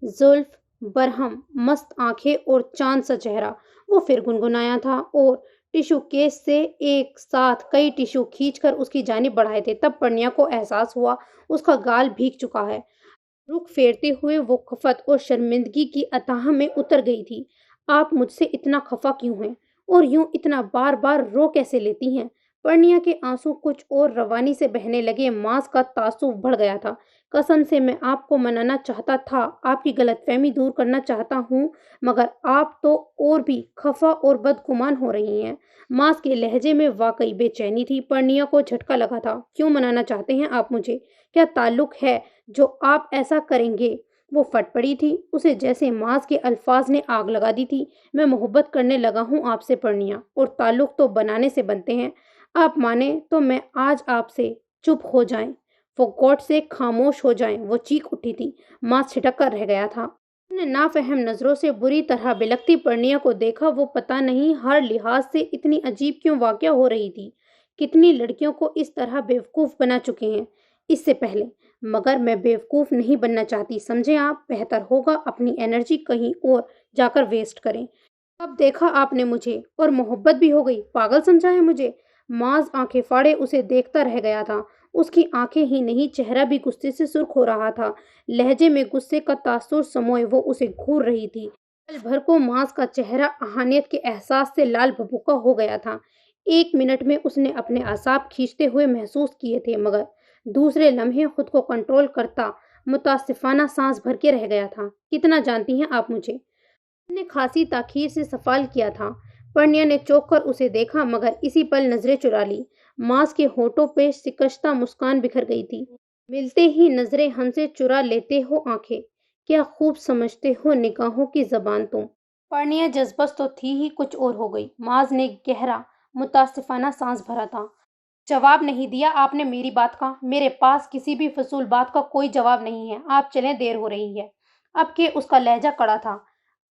زلف، برہم مست آنکھیں اور چاند سا چہرہ۔ وہ پھر گنگنایا تھا اور ٹیشو کیس سے ایک ساتھ کئی ٹیشو کھینچ کر اس کی جانب بڑھائے تھے۔ تب پرنیا کو احساس ہوا اس کا گال بھیگ چکا ہے۔ رخ پھیرتے ہوئے وہ خفت اور شرمندگی کی اتاہ میں اتر گئی تھی۔ آپ مجھ سے اتنا خفا کیوں ہیں؟ اور یوں اتنا بار بار رو کیسے لیتی ہیں؟ پرنیا کے آنسو کچھ اور روانی سے بہنے لگے۔ ماس کا تعصب بڑھ گیا تھا۔ قسم سے میں آپ کو منانا چاہتا تھا، آپ کی غلط فہمی دور کرنا چاہتا ہوں، مگر آپ تو اور بھی خفا اور بدگمان ہو رہی ہیں۔ ماس کے لہجے میں واقعی بے چینی تھی۔ پرنیا کو جھٹکا لگا تھا۔ کیوں منانا چاہتے ہیں آپ مجھے؟ کیا تعلق ہے جو آپ ایسا کریں گے؟ وہ پھٹ پڑی تھی، اسے جیسے ماس کے الفاظ نے آگ لگا دی تھی۔ میں محبت کرنے لگا ہوں آپ سے پرنیا، اور تعلق تو بنانے سے بنتے ہیں۔ آپ مانیں تو میں آج آپ سے چپ ہو جائیں، وہ گوٹ سے خاموش ہو جائیں۔ وہ چیخ اٹھی تھی۔ ماس چھٹک کر رہ گیا تھا۔ اس نے نافہم نظروں سے بری طرح بلکتی پرنیا کو دیکھا۔ وہ پتہ نہیں ہر لحاظ سے اتنی عجیب کیوں واقع ہو رہی تھی۔ کتنی لڑکیوں کو اس طرح بیوقوف بنا چکے ہیں اس سے پہلے، مگر میں بیوقوف نہیں بننا چاہتی، سمجھیں آپ؟ بہتر ہوگا اپنی انرجی کہیں اور جا کر ویسٹ کریں۔ اب دیکھا آپ نے مجھے، اور محبت بھی ہو گئی، پاگل سمجھا ہے مجھے؟ معاذ آنکھیں پھاڑے اسے دیکھتا رہ گیا تھا۔ اس کی آنکھیں ہی نہیں، چہرہ بھی غصے سے سرخ ہو رہا تھا۔ لہجے میں غصے کا تاثر سموئے وہ اسے گھور رہی تھی۔ پل بھر کو معاذ کا چہرہ اہانیت کے احساس سے لال بھبوکا ہو گیا تھا۔ 1 منٹ میں اس نے اپنے اعصاب کھینچتے ہوئے محسوس کیے تھے، مگر دوسرے لمحے خود کو کنٹرول کرتا متاسفانہ سانس بھر کے رہ گیا تھا۔ کتنا جانتی ہیں آپ مجھے؟ اس نے خاصی تاخیر سے سوال کیا تھا۔ پرنیا نے چونک کر اسے دیکھا، مگر اسی پل نظریں چرا لی۔ ماس کے ہونٹوں پہ شکستہ مسکان بکھر گئی تھی۔ ملتے ہی نظریں ہم سے چرا لیتے ہو آنکھیں، کیا خوب سمجھتے ہو نگاہوں کی زبان تم۔ پرنیا جذبس تو تھی ہی، کچھ اور ہو گئی۔ ماس نے گہرا متاسفانہ سانس بھرا تھا۔ جواب نہیں دیا آپ نے میری بات کا؟ میرے پاس کسی بھی فضول بات کا کوئی جواب نہیں ہے، آپ چلیں، دیر ہو رہی ہے۔ اب کہ اس کا لہجہ کڑا تھا،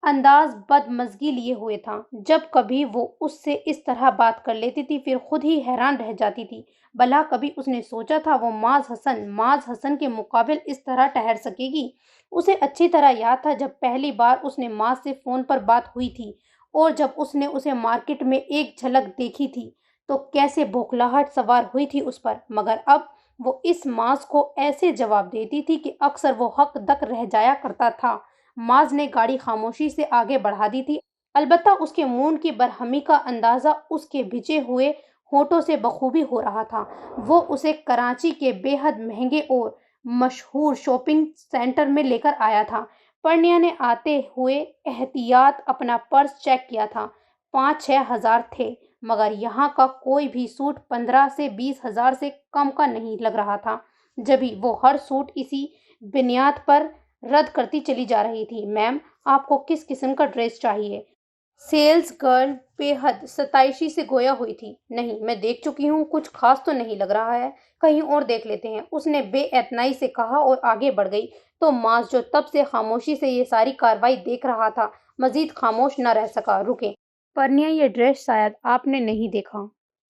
انداز بدمزگی لیے ہوئے تھا۔ جب کبھی وہ اس سے اس طرح بات کر لیتی تھی پھر خود ہی حیران رہ جاتی تھی۔ بھلا کبھی اس نے سوچا تھا وہ معاذ حسن کے مقابل اس طرح ٹھہر سکے گی؟ اسے اچھی طرح یاد تھا جب پہلی بار اس نے معاذ سے فون پر بات ہوئی تھی، اور جب اس نے اسے مارکیٹ میں ایک جھلک دیکھی تھی تو کیسے بوکھلاہٹ سوار ہوئی تھی اس پر، مگر اب وہ اس معاذ کو ایسے جواب دیتی تھی کہ اکثر وہ حق دک رہ جایا کرتا تھا۔ معاذ نے گاڑی خاموشی سے آگے بڑھا دی تھی، البتہ اس کے موڈ کی برہمی کا اندازہ اس کے بھجے ہوئے ہونٹوں سے بخوبی ہو رہا تھا۔ وہ اسے کراچی کے بے حد مہنگے اور مشہور شاپنگ سینٹر میں لے کر آیا تھا۔ پرنیا نے آتے ہوئے احتیاط اپنا پرس چیک کیا تھا۔ 5-6 ہزار تھے، مگر یہاں کا کوئی بھی سوٹ 15 سے 20 ہزار سے کم کا نہیں لگ رہا تھا، جبھی وہ ہر سوٹ اسی بنیاد پر رد کرتی چلی جا رہی تھی۔ میم، آپ کو کس قسم کا ڈریس چاہیے؟ سیلز گرل بے حد ستائشی سے گویا ہوئی تھی۔ نہیں، میں دیکھ چکی ہوں، کچھ خاص تو نہیں لگ رہا ہے، کہیں اور دیکھ لیتے ہیں، اس نے بے اعتنائی سے کہا اور آگے بڑھ گئی تو معاذ جو تب سے خاموشی سے یہ ساری کارروائی دیکھ رہا تھا مزید خاموش نہ رہ سکا۔ رکیں پرنیا، یہ ڈریس شاید آپ نے نہیں دیکھا۔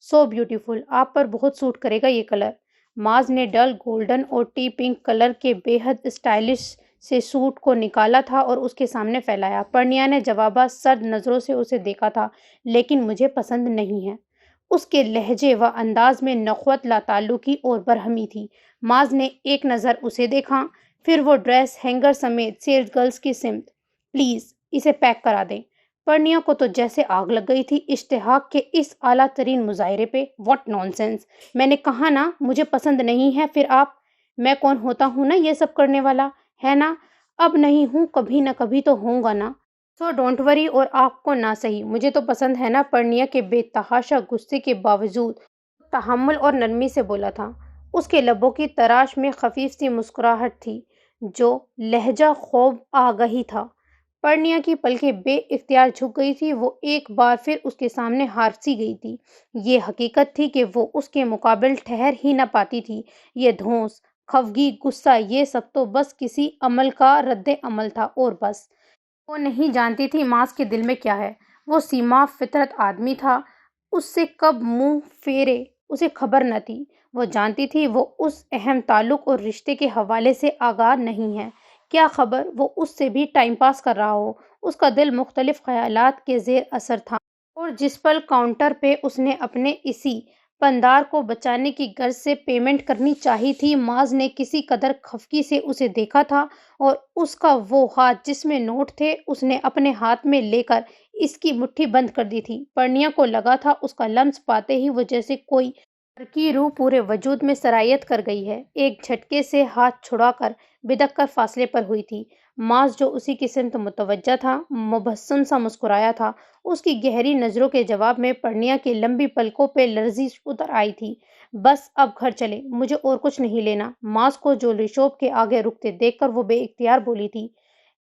سو بیوٹیفل، آپ پر بہت سوٹ کرے گا یہ کلر۔ معاذ نے ڈل گولڈن اور ٹی پنک کلر کے بے حد اسٹائلش سے سوٹ کو نکالا تھا اور اس کے سامنے پھیلایا۔ پرنیا نے جوابا سرد نظروں سے اسے دیکھا تھا۔ لیکن مجھے پسند نہیں ہے۔ اس کے لہجے و انداز میں نخوت، لاتعلقی اور برہمی تھی۔ معاذ نے ایک نظر اسے دیکھا، پھر وہ ڈریس ہینگر سمیت سیلز گرلز کی سمت۔ پلیز اسے پیک کرا دیں۔ پرنیا کو تو جیسے آگ لگ گئی تھی اشتیاق کے اس اعلیٰ ترین مظاہرے پہ۔ What naan sense! میں نے کہا نا مجھے پسند نہیں ہے، پھر آپ؟ میں کون ہوتا ہوں نا یہ سب کرنے والا، ہے نا؟ اب نہیں ہوں کبھی نہ کبھی تو ہوں گا نا. So don't worry. اور آپ کو نہ صحیح مجھے تو پسند ہے نا. پرنیا کے بے تحاشا غصے کے باوجود تحمل اور نرمی سے بولا تھا. اس کے لبوں کی تراش میں خفیف سی مسکراہٹ تھی جو لہجہ خوب آگہی تھا. پرنیا کی پلکیں بے اختیار جھک گئی تھی. وہ ایک بار پھر اس کے سامنے ہار سی گئی تھی. یہ حقیقت تھی کہ وہ اس کے مقابل ٹھہر ہی نہ پاتی تھی. یہ دھونس، خفگی، غصہ، یہ سب تو بس کسی عمل کا رد عمل تھا اور بس. وہ نہیں جانتی تھی ماس کے دل میں کیا ہے. وہ سیما فطرت آدمی تھا. اس سے کب منہ پھیرے اسے خبر نہ تھی. وہ جانتی تھی وہ اس اہم تعلق اور رشتے کے حوالے سے آگاہ نہیں ہے. کیا خبر وہ اس سے بھی ٹائم پاس کر رہا ہو. اس کا دل مختلف خیالات کے زیر اثر تھا اور جس پل کاؤنٹر پہ اس نے اپنے اسی پندار کو بچانے کی غرض سے پیمنٹ کرنی چاہی تھی ماز نے کسی قدر خفگی سے اسے دیکھا تھا اور اس کا وہ ہاتھ جس میں نوٹ تھے اس نے اپنے ہاتھ میں لے کر اس کی مٹھی بند کر دی تھی. پرنیا کو لگا تھا اس کا لمس پاتے ہی وہ جیسے کوئی ڈر کی روح پورے وجود میں سرایت کر گئی ہے. ایک جھٹکے سے ہاتھ چھڑا کر بدک کر فاصلے پر ہوئی تھی. ماس جو اسی کی سمت متوجہ تھا مبسم سا مسکرایا تھا. اس کی گہری نظروں کے جواب میں پرنیا کی لمبی پلکوں پہ لرزش اتر آئی تھی. بس اب گھر چلے مجھے اور کچھ نہیں لینا. ماس کو جویلری شاپ کے آگے رکتے دیکھ کر وہ بے اختیار بولی تھی.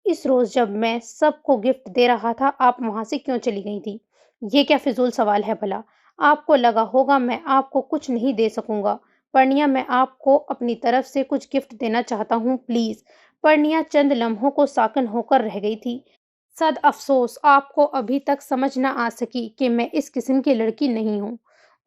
اس روز جب میں سب کو گفٹ دے رہا تھا آپ وہاں سے کیوں چلی گئی تھی؟ یہ کیا فضول سوال ہے بھلا؟ آپ کو لگا ہوگا میں آپ کو کچھ نہیں دے سکوں گا. پرنیا میں آپ کو اپنی طرف سے کچھ گفٹ دینا چاہتا ہوں پلیز. پرنیا چند لمحوں کو ساکن ہو کر رہ گئی تھی. صد افسوس آپ کو ابھی تک سمجھ نہ آ سکی کہ میں اس قسم کی لڑکی نہیں ہوں.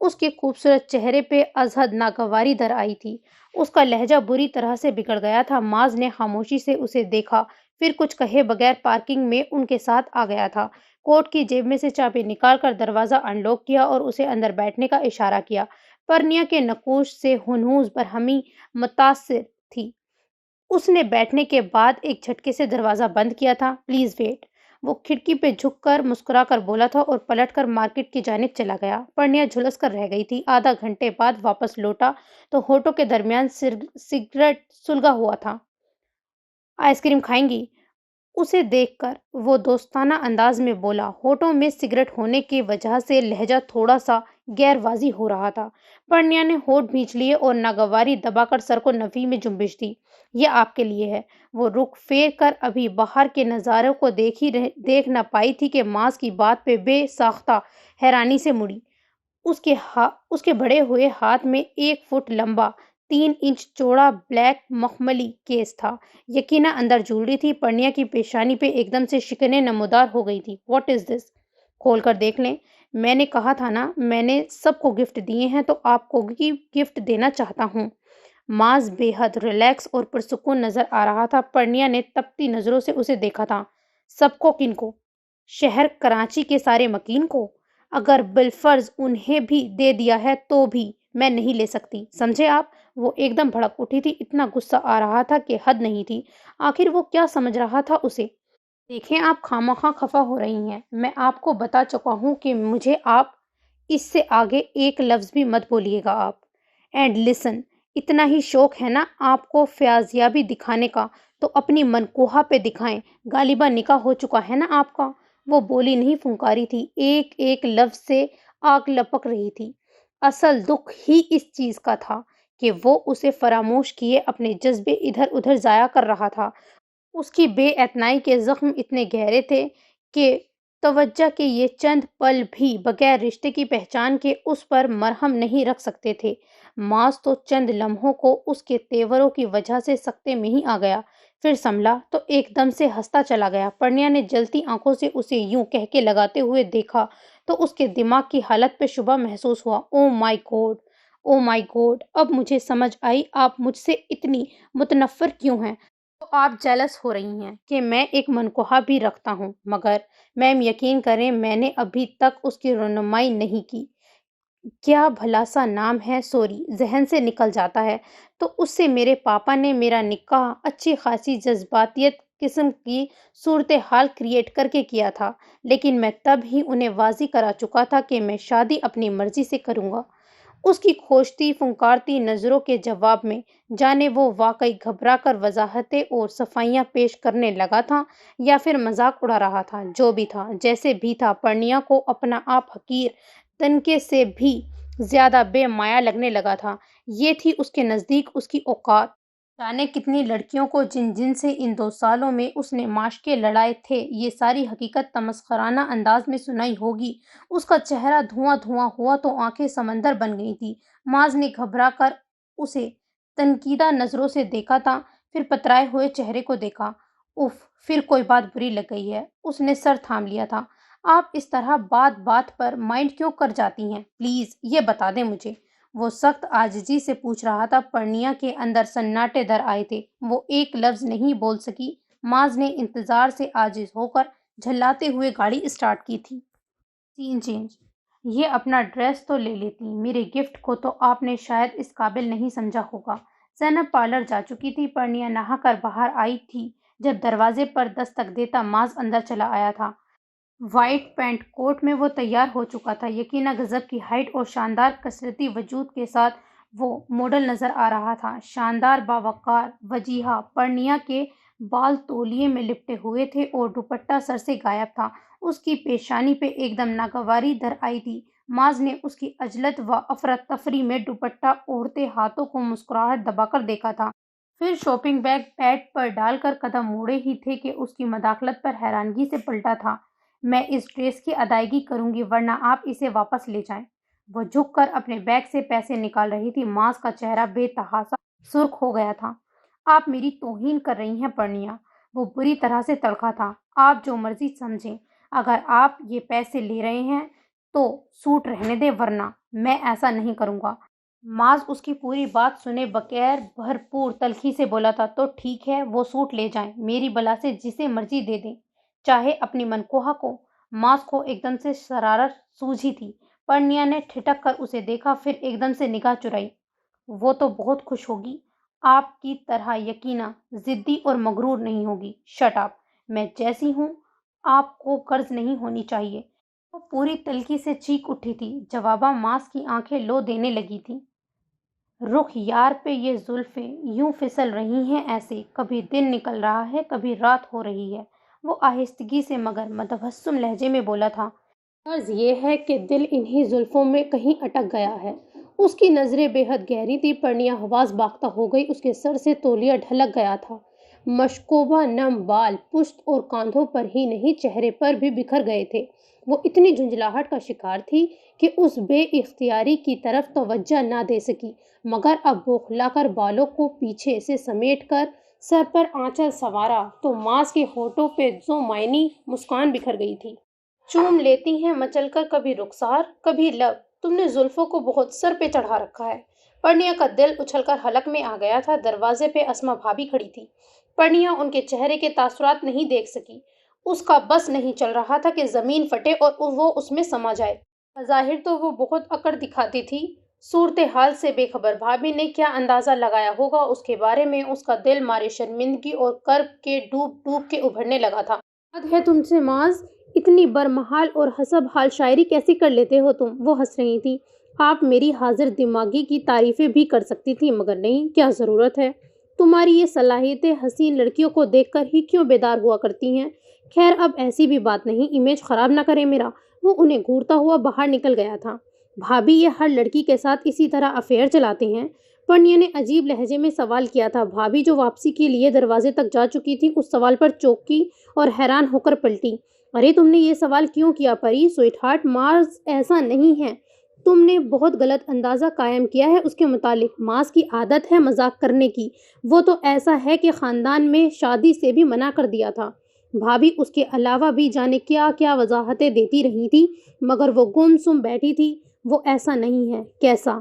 اس کے خوبصورت چہرے پہ ازحد ناگواری در آئی تھی. اس کا لہجہ بری طرح سے بگڑ گیا تھا. ماز نے خاموشی سے اسے دیکھا پھر کچھ کہے بغیر پارکنگ میں ان کے ساتھ آ گیا تھا. کوٹ کی جیب میں سے چابی نکال کر دروازہ ان لاک کیا اور اسے اندر بیٹھنے کا اشارہ کیا. پرنیا کے نقوش سے ہنوز برہمی متاثر تھی. اس نے بیٹھنے کے بعد ایک جھٹکے سے دروازہ بند کیا تھا. Please wait. وہ کھڑکی پہ جھک کر مسکرا کر بولا تھا اور پلٹ کر مارکیٹ کی جانب چلا گیا. پرنیا جھلس کر رہ گئی تھی. آدھا گھنٹے بعد واپس لوٹا تو ہونٹوں کے درمیان سگریٹ سلگا ہوا تھا. آئس کریم کھائیں گی؟ اسے دیکھ کر وہ دوستانہ انداز میں بولا. ہونٹوں میں سگریٹ ہونے کی وجہ سے لہجہ تھوڑا سا غیر واضح ہو رہا تھا. پرنیا نے ہونٹ بھینچ لیے اور ناگواری دبا کر سر کو نفی میں جنبش دی. یہ آپ کے لیے ہے. وہ رخ پھیر کر ابھی باہر کے نظاروں کو دیکھ نہ پائی تھی کہ ماس کی بات پہ بے ساختہ حیرانی سے مڑی. اس کے بڑے ہوئے ہاتھ میں 1 فٹ لمبا 3 انچ چوڑا بلیک مخملی کیس تھا. یقیناً اندر جوڑی تھی. پرنیا کی پیشانی پہ ایک دم سے شکنیں نمودار ہو گئی تھی. واٹ از دس؟ کھول کر دیکھ لیں. میں نے کہا تھا نا میں نے سب کو گفٹ دیے ہیں تو آپ کو بھی گفٹ دینا چاہتا ہوں. ماز بے حد ریلیکس اور پرسکون نظر آ رہا تھا. پرنیا نے تپتی نظروں سے اسے دیکھا تھا. سب کو کن کو؟ شہر کراچی کے سارے مکین کو؟ اگر بالفرض انہیں بھی دے دیا ہے تو بھی میں نہیں لے سکتی سمجھے آپ. وہ ایک دم بھڑک اٹھی تھی. اتنا غصہ آ رہا تھا کہ حد نہیں تھی. آخر وہ کیا سمجھ رہا تھا اسے؟ دیکھیں آپ خواہ خفا ہو رہی ہیں. میں آپ کو بتا چکا ہوں کہ مجھے آپ اس سے آگے ایک لفظ بھی مت بولیے گا آپ. اینڈ لسن اتنا ہی شوق ہے نا آپ کو فیاضیابی دکھانے کا تو اپنی منقوہہ پہ دکھائیں. غالباً نکاح ہو چکا ہے نا آپ کا. وہ بولی نہیں پھنکاری تھی. ایک ایک لفظ سے آگ لپک رہی تھی. اصل دکھ ہی اس چیز کا تھا کہ وہ اسے فراموش کیے اپنے جذبے ادھر ادھر ضائع کر رہا تھا. اس کی بے اعتنائی کے زخم اتنے گہرے تھے کہ توجہ کے یہ چند پل بھی بغیر رشتے کی پہچان کے اس پر مرہم نہیں رکھ سکتے تھے. ماس تو چند لمحوں کو اس کے تیوروں کی وجہ سے سکتے میں ہی آ گیا. پھر سنبھلا تو ایک دم سے ہنستا چلا گیا. پرنیا نے جلتی آنکھوں سے اسے یوں کہکے لگاتے ہوئے دیکھا تو اس کے دماغ کی حالت پہ شبہ محسوس ہوا. او مائی گاڈ او مائی گاڈ اب مجھے سمجھ آئی آپ مجھ سے اتنی متنفر کیوں ہیں. تو آپ جیلس ہو رہی ہیں کہ میں ایک منقوہ بھی رکھتا ہوں. مگر میم یقین کریں میں نے ابھی تک اس کی رونمائی نہیں کی. کیا بھلا سا نام ہے سوری ذہن سے نکل جاتا ہے. تو اس سے میرے پاپا نے میرا نکاح اچھی خاصی جذباتیت قسم کی صورتحال کریٹ کر کے کیا تھا. لیکن میں تب ہی انہیں واضح کرا چکا تھا کہ میں شادی اپنی مرضی سے کروں گا. اس کی کھوجتی پھنکارتی نظروں کے جواب میں جانے وہ واقعی گھبرا کر وضاحتیں اور صفائیاں پیش کرنے لگا تھا یا پھر مذاق اڑا رہا تھا۔ جو بھی تھا، جیسے بھی تھا، پرنیا کو اپنا آپ حقیر تنکے سے بھی زیادہ بے مایا لگنے لگا تھا۔ یہ تھی اس کے نزدیک اس کی اوقات۔ جانے کتنی لڑکیوں کو جن سے ان 2 سالوں میں اس نے معاشقے لڑائے تھے، یہ ساری حقیقت تمسخرانہ انداز میں سنائی ہوگی۔ اس کا چہرہ دھواں دھواں ہوا تو آنکھیں سمندر بن گئی تھیں۔ معاذ نے گھبرا کر اسے تنقیدہ نظروں سے دیکھا تھا، پھر پترائے ہوئے چہرے کو دیکھا۔ اف، پھر کوئی بات بری لگ گئی ہے۔ اس نے سر تھام لیا تھا۔ آپ اس طرح بات بات پر مائنڈ کیوں کر جاتی ہیں؟ پلیز یہ بتا دیں مجھے، وہ سخت عاجزی سے پوچھ رہا تھا۔ پرنیا کے اندر سناٹے در آئے تھے، وہ ایک لفظ نہیں بول سکی۔ معاذ نے انتظار سے عاجز ہو کر جھلاتے ہوئے گاڑی اسٹارٹ کی تھی۔ سین چینج۔ یہ اپنا ڈریس تو لے لیتی، میرے گفٹ کو تو آپ نے شاید اس قابل نہیں سمجھا ہوگا۔ زینب پارلر جا چکی تھی۔ پرنیا نہا کر باہر آئی تھی جب دروازے پر دستک دیتا معاذ اندر چلا آیا تھا۔ وائٹ پینٹ کوٹ میں وہ تیار ہو چکا تھا۔ یقینا گزب کی ہائٹ اور شاندار کثرتی وجود کے ساتھ وہ ماڈل نظر آ رہا تھا۔ شاندار، باوقار، وجیہہ۔ پرنیا کے بال تولیے میں لپٹے ہوئے تھے اور دوپٹہ سر سے غائب تھا۔ اس کی پیشانی پہ ایک دم ناگواری در آئی تھی۔ معاذ نے اس کی عجلت و افراتفری میں دوپٹہ اوڑھتے ہاتھوں کو مسکراہٹ دبا کر دیکھا تھا۔ پھر شاپنگ بیگ پیٹ پر ڈال کر قدم موڑے ہی تھے کہ اس کی مداخلت پر حیرانگی سے پلٹا تھا۔ میں اس ڈریس کی ادائیگی کروں گی ورنہ آپ اسے واپس لے جائیں۔ وہ جھک کر اپنے بیگ سے پیسے نکال رہی تھی۔ معاذ کا چہرہ بے تحاشا سرخ ہو گیا تھا۔ آپ میری توہین کر رہی ہیں پرنیا۔ وہ بری طرح سے تڑکا تھا۔ آپ جو مرضی سمجھیں، اگر آپ یہ پیسے لے رہے ہیں تو سوٹ رہنے دیں ورنہ میں ایسا نہیں کروں گا۔ معاذ اس کی پوری بات سنے بغیر بھرپور تلخی سے بولا تھا، تو ٹھیک ہے، وہ سوٹ لے جائیں، میری بلا سے جسے مرضی دے دیں، چاہے اپنی منکوہا کو۔ معاذ کو ایک دم سے شرارت سوجھی تھی۔ پرنیا نے ٹھٹک کر اسے دیکھا، پھر ایک دم سے نگاہ چرائی۔ وہ تو بہت خوش ہوگی، آپ کی طرح یقینا ضدی اور مغرور نہیں ہوگی۔ شٹ اپ، میں جیسی ہوں آپ کو غرض نہیں ہونی چاہیے۔ وہ پوری تلخی سے چیخ اٹھی تھی۔ جواباً معاذ کی آنکھیں لو دینے لگی تھیں۔ رخ یار پہ یہ زلفیں یوں پھسل رہی ہیں ایسے، کبھی دن نکل رہا ہے کبھی رات ہو رہی ہے۔ وہ آہستگی سے مگر متبسم لہجے میں بولا تھا۔ غرض یہ ہے کہ دل انہی زلفوں میں کہیں اٹک گیا ہے۔ اس کی نظریں بے حد گہری تھی۔ پرنیا حواس باختہ ہو گئی۔ اس کے سر سے تولیہ ڈھلک گیا تھا۔ مشکوبہ نم بال پشت اور کاندھوں پر ہی نہیں چہرے پر بھی بکھر گئے تھے۔ وہ اتنی جھنجھلاہٹ کا شکار تھی کہ اس بے اختیاری کی طرف توجہ نہ دے سکی، مگر اب بوکھلا کر بالوں کو پیچھے سے سمیٹ کر سر پر آنچل سنوارا تو معاذ کے ہونٹوں پہ ذو معنی مسکان بکھر گئی تھی۔ چوم لیتی ہیں مچل کر کبھی رخسار کبھی لب، تم نے زلفوں کو بہت سر پہ چڑھا رکھا ہے۔ پرنیا کا دل اچھل کر حلق میں آ گیا تھا۔ دروازے پہ اسما بھابھی کھڑی تھی۔ پرنیا ان کے چہرے کے تاثرات نہیں دیکھ سکی۔ اس کا بس نہیں چل رہا تھا کہ زمین پھٹے اور وہ اس میں سما جائے۔ بظاہر تو وہ بہت اکڑ دکھاتی تھی۔ صورتحال سے بے خبر بھابھی نے کیا اندازہ لگایا ہوگا اس کے بارے میں؟ اس کا دل مارے شرمندگی اور کرب کے ڈوب ڈوب کے ابھرنے لگا تھا۔ حد ہے تم سے معاذ، اتنی برمحال اور حسب حال شاعری کیسی کر لیتے ہو تم؟ وہ ہنس رہی تھی۔ آپ میری حاضر دماغی کی تعریفیں بھی کر سکتی تھی، مگر نہیں، کیا ضرورت ہے؟ تمہاری یہ صلاحیتیں حسین لڑکیوں کو دیکھ کر ہی کیوں بیدار ہوا کرتی ہیں؟ خیر اب ایسی بھی بات نہیں، امیج خراب نہ کرے میرا۔ وہ انہیں گھورتا ہوا باہر نکل گیا تھا۔ بھابھی یہ ہر لڑکی کے ساتھ اسی طرح افیئر چلاتے ہیں؟ پرنیا نے عجیب لہجے میں سوال کیا تھا۔ بھابھی جو واپسی کے لیے دروازے تک جا چکی تھی، اس سوال پر چونکی اور حیران ہو کر پلٹی۔ ارے تم نے یہ سوال کیوں کیا پری؟ سویٹ ہارٹ، معاذ ایسا نہیں ہے۔ تم نے بہت غلط اندازہ قائم کیا ہے اس کے متعلق۔ معاذ کی عادت ہے مذاق کرنے کی۔ وہ تو ایسا ہے کہ خاندان میں شادی سے بھی منع کر دیا تھا۔ بھابھی اس کے علاوہ بھی جانے کیا کیا وضاحتیں دیتی رہی تھی، مگر وہ گم سم بیٹھی تھی۔ وہ ایسا نہیں ہے۔ کیسا؟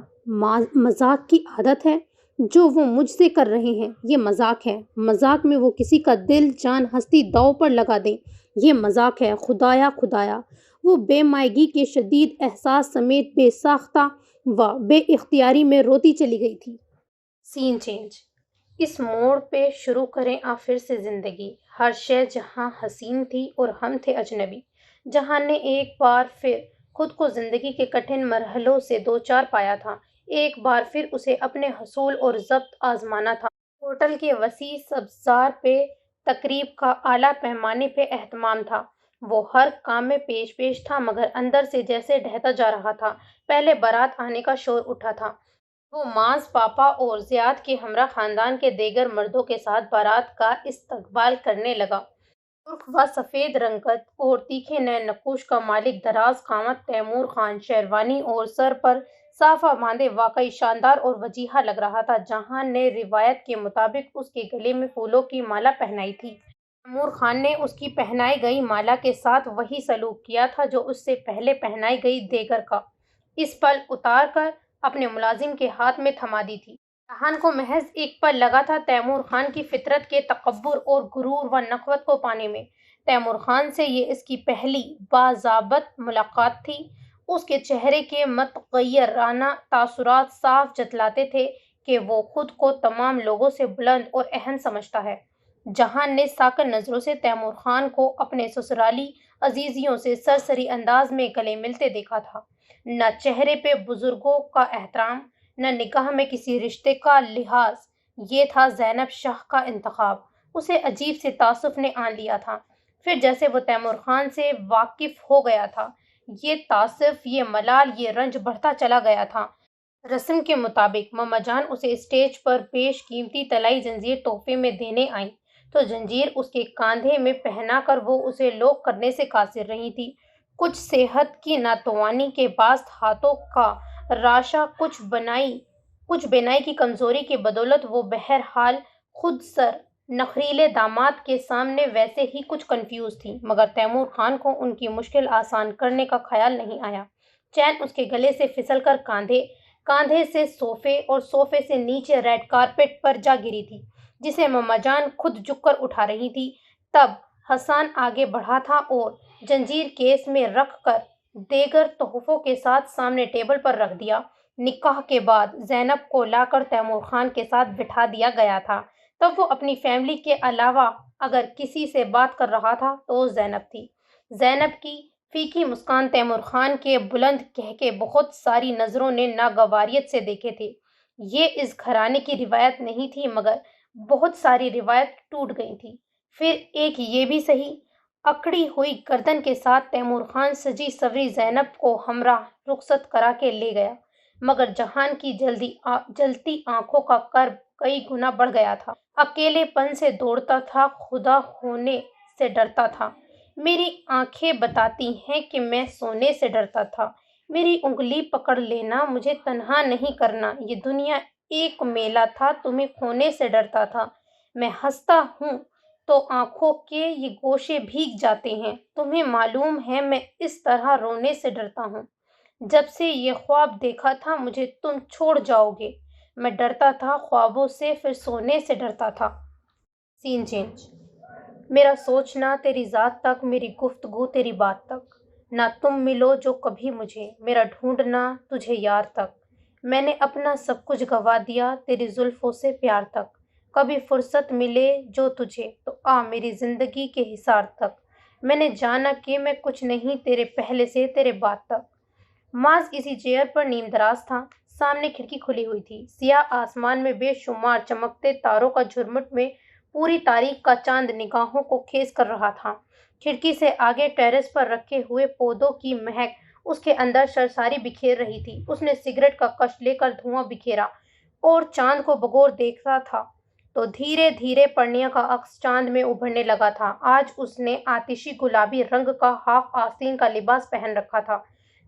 مذاق کی عادت ہے جو وہ مجھ سے کر رہے ہیں، یہ مذاق ہے۔ مذاق میں وہ کسی کا دل جان ہستی داؤ پر لگا دیں، یہ مذاق ہے۔ خدایا خدایا، وہ بے مائگی کے شدید احساس سمیت بے ساختہ و بے اختیاری میں روتی چلی گئی تھی۔ سین چینج۔ اس موڑ پہ شروع کریں آپ پھر سے زندگی۔ ہر شے جہاں حسین تھی اور ہم تھے اجنبی۔ جہاں نے ایک بار پھر خود کو زندگی کے کٹھن مرحلوں سے دوچار پایا تھا۔ ایک بار پھر اسے اپنے حصول اور ضبط آزمانا تھا۔ ہوٹل کے وسیع سبزار پہ تقریب کا اعلیٰ پیمانے پہ اہتمام تھا۔ وہ ہر کام میں پیش تھا مگر اندر سے جیسے ڈھہتا جا رہا تھا۔ پہلے بارات آنے کا شور اٹھا تھا۔ وہ معاذ پاپا اور زیاد کے ہمراہ خاندان کے دیگر مردوں کے ساتھ بارات کا استقبال کرنے لگا۔ سرخ و سفید رنگت اور تیکھے نئے نقوش کا مالک دراز قامت تیمور خان شیروانی اور سر پر صافہ باندھے واقعی شاندار اور وجیحہ لگ رہا تھا۔ جہان نے روایت کے مطابق اس کے گلے میں پھولوں کی مالا پہنائی تھی۔ تیمور خان نے اس کی پہنائی گئی مالا کے ساتھ وہی سلوک کیا تھا جو اس سے پہلے پہنائی گئی دیگر کا، اس پل اتار کر اپنے ملازم کے ہاتھ میں تھما دی تھی۔ جہان کو محض ایک پل لگا تھا تیمور خان کی فطرت کے تکبر اور غرور و نخوت کو پانے میں۔ تیمور خان سے یہ اس کی پہلی باضابط ملاقات تھی۔ اس کے چہرے کے متغیرانہ تاثرات صاف جتلاتے تھے کہ وہ خود کو تمام لوگوں سے بلند اور اہم سمجھتا ہے۔ جہان نے ساکن نظروں سے تیمور خان کو اپنے سسرالی عزیزیوں سے سرسری انداز میں گلے ملتے دیکھا تھا۔ نہ چہرے پہ بزرگوں کا احترام، نہ نگاہ میں کسی رشتے کا لحاظ۔ یہ تھا زینب شاہ کا انتخاب۔ اسے عجیب سے تعصب نے آن لیا تھا۔ پھر جیسے وہ تیمور خان سے واقف ہو گیا تھا، یہ تعصب، یہ ملال، یہ رنج بڑھتا چلا گیا تھا۔ رسم کے مطابق ماما جان اسے اسٹیج پر بیش قیمتی طلائی زنجیر تحفے میں دینے آئیں تو زنجیر اس کے کاندھے میں پہنا کر وہ اسے لوک کرنے سے قاصر رہی تھی۔ کچھ صحت کی ناتوانی کے باعث ہاتھوں کا راشہ، کچھ بینائی کی کمزوری کی بدولت وہ بہرحال خود سر نخریلے داماد کے سامنے ویسے ہی کچھ کنفیوز تھی، مگر تیمور خان کو ان کی مشکل آسان کرنے کا خیال نہیں آیا۔ چین اس کے گلے سے پھسل کر کاندھے سے صوفے اور صوفے سے نیچے ریڈ کارپیٹ پر جا گری تھی، جسے ماما جان خود جھک کر اٹھا رہی تھی۔ تب حسان آگے بڑھا تھا اور زنجیر کیس میں رکھ کر دیگر تحفوں کے ساتھ سامنے ٹیبل پر رکھ دیا۔ نکاح کے بعد زینب کو لا کر تیمور خان کے ساتھ بٹھا دیا گیا تھا۔ تب وہ اپنی فیملی کے علاوہ اگر کسی سے بات کر رہا تھا تو زینب تھی۔ زینب کی پھیکی مسکان تیمور خان کے بلند کہکے بہت ساری نظروں نے ناگواریت سے دیکھے تھے۔ یہ اس گھرانے کی روایت نہیں تھی مگر بہت ساری روایت ٹوٹ گئی تھی۔ پھر ایک یہ بھی صحیح، اکڑی ہوئی گردن کے ساتھ تیمور خان سجی سوری زینب کو ہمراہ رخصت کرا کے لے گیا، مگر جہان کی جلتی آنکھوں کا کرب کئی گنا بڑھ گیا تھا۔ اکیلے پن سے دوڑتا تھا، خدا ہونے سے ڈرتا تھا۔ میری آنکھیں بتاتی ہیں کہ میں سونے سے ڈرتا تھا۔ میری انگلی پکڑ لینا، مجھے تنہا نہیں کرنا۔ یہ دنیا ایک میلہ تھا، تمہیں کھونے سے ڈرتا تھا۔ میں ہنستا ہوں تو آنکھوں کے یہ گوشے بھیگ جاتے ہیں۔ تمہیں معلوم ہے میں اس طرح رونے سے ڈرتا ہوں۔ جب سے یہ خواب دیکھا تھا مجھے تم چھوڑ جاؤ گے، میں ڈرتا تھا خوابوں سے، پھر سونے سے ڈرتا تھا۔ سین چینج۔ میرا سوچنا تیری ذات تک، میری گفتگو تیری بات تک، نہ تم ملو جو کبھی مجھے، میرا ڈھونڈنا تجھے یار تک۔ میں نے اپنا سب کچھ گنوا دیا تیری زلفوں سے پیار تک۔ کبھی فرصت ملے جو تجھے تو آ میری زندگی کے حصار تک۔ میں نے جانا کہ میں کچھ نہیں تیرے پہلے سے تیرے بعد تک۔ معاذ کسی چیئر پر نیم دراز تھا۔ سامنے کھڑکی کھلی ہوئی تھی۔ سیاہ آسمان میں بے شمار چمکتے تاروں کا جھرمٹ میں پوری تاریخ کا چاند نگاہوں کو خیز کر رہا تھا۔ کھڑکی سے آگے ٹیرس پر رکھے ہوئے پودوں کی مہک اس کے اندر سرساری بکھیر رہی تھی۔ اس نے سگریٹ کا کش لے کر دھواں بکھیرا اور چاند کو بغور دیکھتا تھا تو دھیرے دھیرے پرنیا کا عکس چاند میں ابھرنے لگا تھا۔ آج اس نے آتشی گلابی رنگ کا ہاف آستین کا لباس پہن رکھا تھا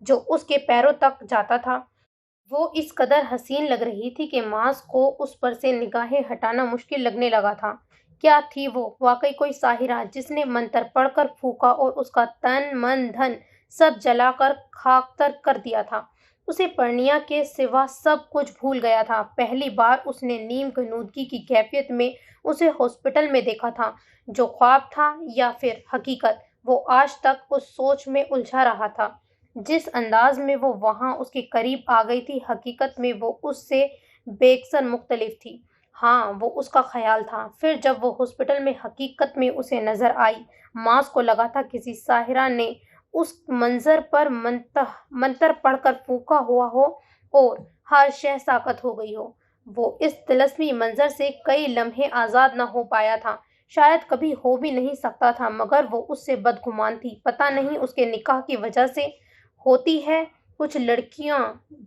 جو اس کے پیروں تک جاتا تھا۔ وہ اس قدر حسین لگ رہی تھی کہ معاذ کو اس پر سے نگاہیں ہٹانا مشکل لگنے لگا تھا۔ کیا تھی وہ؟ واقعی کوئی ساحرہ جس نے منتر پڑھ کر پھونکا اور اس کا تن من دھن سب جلا کر خاکتر کر دیا تھا۔ اسے پرنیا کے سوا سب کچھ بھول گیا تھا۔ پہلی بار اس نے نیم غنودگی کی کیفیت میں اسے ہاسپٹل میں دیکھا تھا۔ جو خواب تھا یا پھر حقیقت، وہ آج تک اس سوچ میں الجھا رہا تھا۔ جس انداز میں وہ وہاں اس کے قریب آ گئی تھی، حقیقت میں وہ اس سے بیکثر مختلف تھی۔ ہاں، وہ اس کا خیال تھا۔ پھر جب وہ ہاسپٹل میں حقیقت میں اسے نظر آئی، معاذ کو لگا تھا کسی ساحرہ نے اس منظر پر منتر پڑھ کر پھونکا ہوا ہو اور ہر شے ساکت ہو گئی ہو۔ وہ اس طلسمی منظر سے کئی لمحے آزاد نہ ہو پایا تھا، شاید کبھی ہو بھی نہیں سکتا تھا، مگر وہ اس سے بدگمان تھی۔ پتہ نہیں اس کے نکاح کی وجہ سے ہوتی ہے۔ کچھ لڑکیاں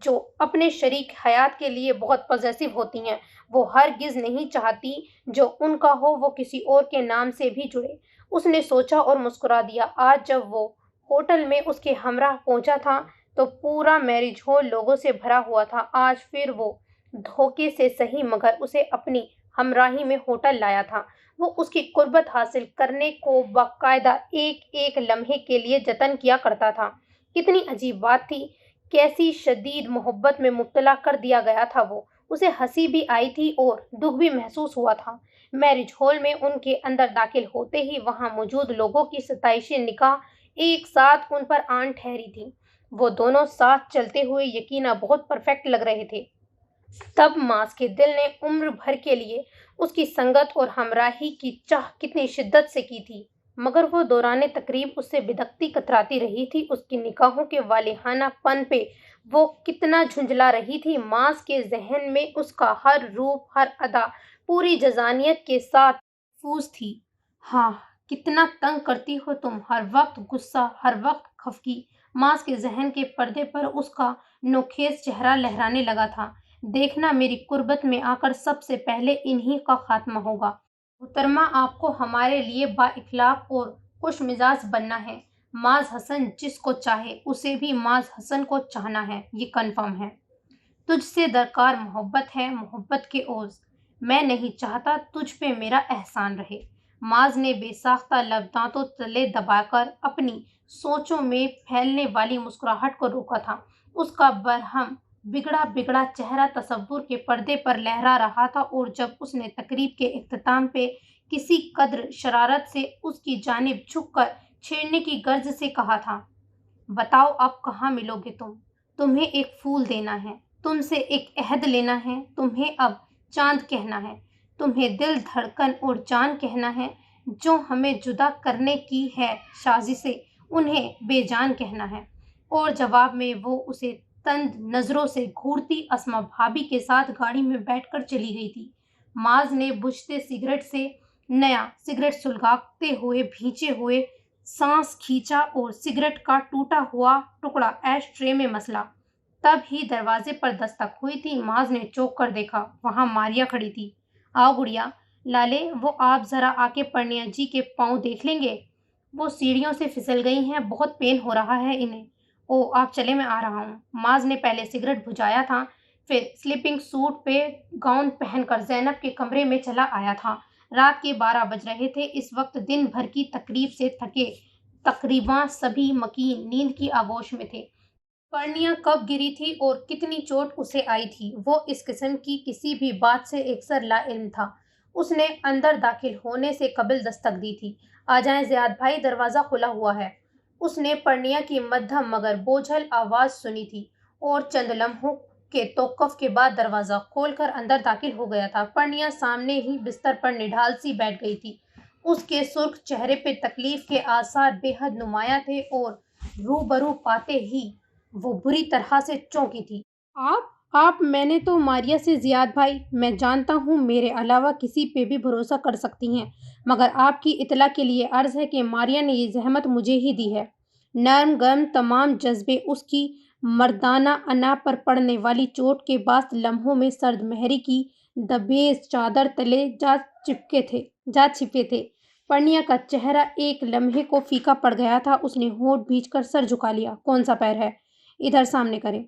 جو اپنے شریک حیات کے لیے بہت پوزیسو ہوتی ہیں، وہ ہرگز نہیں چاہتی جو ان کا ہو وہ کسی اور کے نام سے بھی جڑے۔ اس نے سوچا اور مسکرا دیا۔ آج جب وہ ہوٹل میں اس کے ہمراہ پہنچا تھا تو پورا میرج ہال لوگوں سے بھرا ہوا تھا۔ آج پھر وہ دھوکے سے سہی مگر اسے اپنی ہمراہی میں ہوٹل لایا تھا۔ وہ اس کی قربت حاصل کرنے کو باقاعدہ ایک ایک لمحے کے لیے جتن کیا کرتا تھا۔ کتنی عجیب بات تھی، کیسی شدید محبت میں مبتلا کر دیا گیا تھا وہ۔ اسے ہنسی بھی آئی تھی اور دکھ بھی محسوس ہوا تھا۔ میرج ہال میں ان کے اندر داخل ہوتے ہی وہاں موجود لوگوں کی ستائش نکاح ایک ساتھ ان پر آن ٹھہری تھی۔ وہ دونوں ساتھ چلتے ہوئے یقیناً بہت پرفیکٹ لگ رہے تھے۔ تب ماس کے دل نے عمر بھر کے لیے اس کی سنگت اور ہمراہی کی چاہ کتنی شدت سے کی تھی، مگر وہ دوران تقریب اس سے بدکتی کتراتی رہی تھی۔ اس کی نگاہوں کے والہانہ پن پہ وہ کتنا جھنجھلا رہی تھی۔ ماس کے ذہن میں اس کا ہر روپ، ہر ادا پوری جزانیت کے ساتھ محفوظ تھی۔ ہاں، کتنا تنگ کرتی ہو تم، ہر وقت غصہ، ہر وقت خفگی۔ ماس کے ذہن کے پردے پر اس کا نوخیز چہرہ لہرانے لگا تھا۔ دیکھنا، میری قربت میں آ کر سب سے پہلے انہی کا خاتمہ ہوگا۔ محترمہ، آپ کو ہمارے لیے با اخلاق اور خوش مزاج بننا ہے۔ معاذ حسن جس کو چاہے اسے بھی معاذ حسن کو چاہنا ہے، یہ کنفرم ہے۔ تجھ سے درکار محبت ہے، محبت کے عوض میں نہیں چاہتا تجھ پہ میرا احسان رہے۔ معاذ نے بے ساختہ لب دانتوں تلے دبا کر اپنی سوچوں میں پھیلنے والی مسکراہٹ کو روکا تھا۔ اس کا برہم بگڑا بگڑا چہرہ تصور کے پردے پر لہرا رہا تھا، اور جب اس نے تقریب کے اختتام پہ کسی قدر شرارت سے اس کی جانب جھک کر چھیڑنے کی غرض سے کہا تھا، بتاؤ اب کہاں ملو گے تم؟ تمہیں ایک پھول دینا ہے، تم سے ایک عہد لینا ہے، تمہیں اب چاند کہنا ہے، تمہیں دل دھڑکن اور جان کہنا ہے، جو ہمیں جدا کرنے کی ہے سازشیں انہیں بے جان کہنا ہے۔ اور جواب میں وہ اسے تند نظروں سے گھورتی اسما بھابی کے ساتھ گاڑی میں بیٹھ کر چلی گئی تھی۔ معاذ نے بجھتے سگریٹ سے نیا سگریٹ سلگاتے ہوئے بھینچے ہوئے سانس کھینچا اور سگریٹ کا ٹوٹا ہوا ٹکڑا ایش ٹرے میں مسلا۔ تب ہی دروازے پر دستک ہوئی تھی۔ معاذ نے چونک کر دیکھا، وہاں ماریا کھڑی تھی۔ آؤ گڑیا، لالے، وہ آپ ذرا آ کے پرنیا جی کے پاؤں دیکھ لیں گے؟ وہ سیڑھیوں سے پھسل گئی ہیں، بہت پین ہو رہا ہے انہیں۔ او، آپ چلے، میں آ رہا ہوں۔ معاذ نے پہلے سگریٹ بجھایا تھا، پھر سلیپنگ سوٹ پہ گاؤن پہن کر زینب کے کمرے میں چلا آیا تھا۔ رات کے 12 بج رہے تھے۔ اس وقت دن بھر کی تقریب سے تھکے تقریباً سبھی مکین نیند کی آغوش میں تھے۔ پرنیا کب گری تھی اور کتنی چوٹ اسے آئی تھی، وہ اس قسم کی کسی بھی بات سے یکسر لا علم تھا۔ اس نے اندر داخل ہونے سے قبل دستک دی تھی۔ آ جائیں زیاد بھائی، دروازہ کھلا ہوا ہے۔ اس نے پرنیا کی مدھم مگر بوجھل آواز سنی تھی اور چند لمحوں کے توقف کے بعد دروازہ کھول کر اندر داخل ہو گیا تھا۔ پرنیا سامنے ہی بستر پر نڈھال سی بیٹھ گئی تھی۔ اس کے سرخ چہرے پہ تکلیف کے آثار بے حد نمایاں تھے اور روبرو پاتے ہی وہ بری طرح سے چونکی تھی۔ آپ میں نے تو ماریا سے زیاد بھائی، میں جانتا ہوں میرے علاوہ کسی پہ بھی بھروسہ کر سکتی ہیں، مگر آپ کی اطلاع کے لیے عرض ہے کہ ماریا نے یہ زحمت مجھے ہی دی ہے۔ نرم گرم تمام جذبے اس کی مردانہ انا پر پڑنے والی چوٹ کے باعث لمحوں میں سرد مہری کی دبیز چادر تلے جا چھپے تھے۔ پرنیا کا چہرہ ایک لمحے کو فیکا پڑ گیا تھا۔ اس نے ہونٹ بھینچ کر سر جھکا لیا۔ کون سا پیر ہے؟ ادھر سامنے کریں۔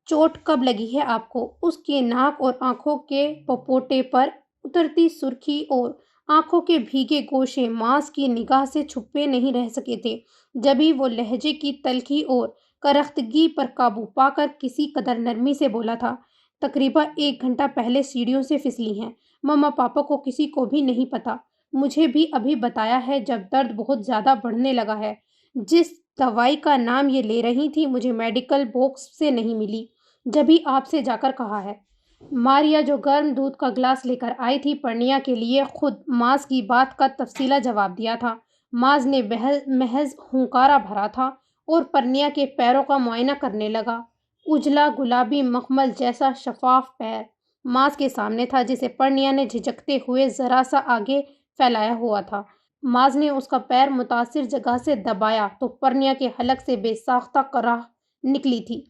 چوٹ کب لگی ہے آپ کو؟ اس کے ناک اور آنکھوں کے پپوٹے پر اترتی سرخی اور آنکھوں کے بھیگے گوشے معاذ کی نگاہ سے چھپے نہیں رہ سکے تھے۔ جبھی وہ لہجے کی تلخی اور کرختگی پر قابو پا کر کسی قدر نرمی سے بولا تھا، تقریباً 1 گھنٹہ پہلے سیڑھیوں سے پھسلی ہیں۔ مما پاپا کو کسی کو بھی نہیں پتا۔ مجھے بھی ابھی بتایا ہے جب درد بہت زیادہ بڑھنے لگا ہے۔ جس دوائی کا نام یہ لے رہی تھی مجھے میڈیکل باکس سے نہیں ملی، جبھی آپ سے جا کر کہا ہے۔ ماریا جو گرم دودھ کا گلاس لے کر آئی تھی، پرنیا کے لیے خود معاذ کی بات کا تفصیلہ جواب دیا تھا۔ معاذ نے محض ہنکارا بھرا تھا اور پرنیا کے پیروں کا معائنہ کرنے لگا۔ اجلا گلابی مخمل جیسا شفاف پیر ماز کے سامنے تھا، جسے پرنیا نے جھجکتے ہوئے ذرا سا آگے پھیلایا ہوا تھا۔ ماز نے اس کا پیر متاثر جگہ سے دبایا تو پرنیا کے حلق سے بے ساختہ کراہ نکلی تھی۔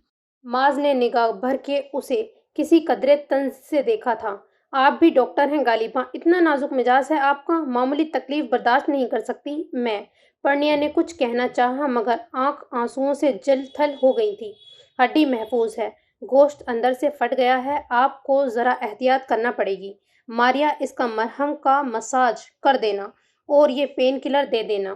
ماز نے نگاہ بھر کے اسے کسی قدرے طنز سے دیکھا تھا۔ آپ بھی ڈاکٹر ہیں غالباً، اتنا نازک مزاج ہے آپ کا، معمولی تکلیف برداشت نہیں کر سکتی میں۔ پرنیا نے کچھ کہنا چاہا مگر آنکھ آنسوؤں سے جل تھل ہو گئی تھی۔ ہڈی محفوظ ہے، گوشت اندر سے پھٹ گیا ہے، آپ کو ذرا احتیاط کرنا پڑے گی۔ ماریا، اس کا مرہم کا مساج کر دینا اور یہ پین کلر دے دینا۔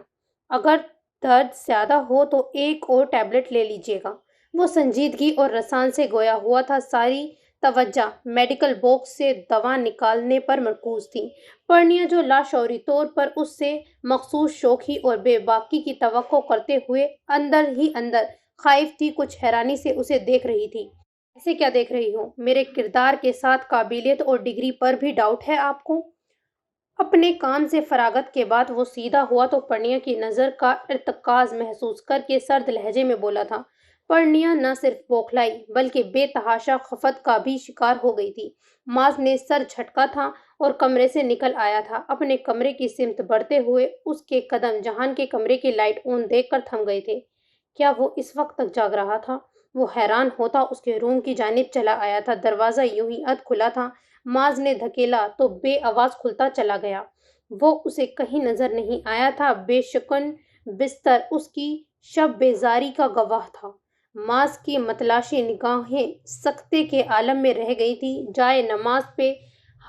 اگر درد زیادہ ہو تو ایک اور ٹیبلٹ لے لیجیے گا۔ وہ سنجیدگی اور رسان سے گویا ہوا تھا، ساری توجہ میڈیکل باکس سے دوا نکالنے پر مرکوز تھی۔ پرنیا، جو لاشعوری طور پر اس سے مخصوص شوخی اور بے باکی کی توقع کرتے ہوئے اندر ہی اندر خائف تھی، کچھ حیرانی سے اسے دیکھ رہی تھی۔ ایسے کیا دیکھ رہی ہو؟ میرے کردار کے ساتھ قابلیت اور ڈگری پر بھی ڈاؤٹ ہے آپ کو؟ اپنے کام سے فراغت کے بعد وہ سیدھا ہوا تو پرنیا کی نظر کا ارتکاز محسوس کر کے سرد لہجے میں بولا تھا۔ پرنیا نہ صرف بوکھلائی بلکہ بے تحاشا خفت کا بھی شکار ہو گئی تھی۔ ماز نے سر جھٹکا تھا اور کمرے سے نکل آیا تھا۔ اپنے کمرے کی سمت بڑھتے ہوئے اس کے قدم جہان کے کمرے کی لائٹ آن دیکھ کر تھم گئے تھے۔ کیا وہ اس وقت تک جاگ رہا تھا؟ وہ حیران ہوتا اس کے روم کی جانب چلا آیا تھا۔ دروازہ یوں ہی کھلا تھا، ماز نے دھکیلا تو بے آواز کھلتا چلا گیا۔ وہ اسے کہیں نظر نہیں آیا تھا۔ بے شکن بستر اس کی شب بیزاری کا گواہ تھا۔ ماز کی متلاشی نگاہیں سکتے کے عالم میں رہ گئی تھی۔ جائے نماز پہ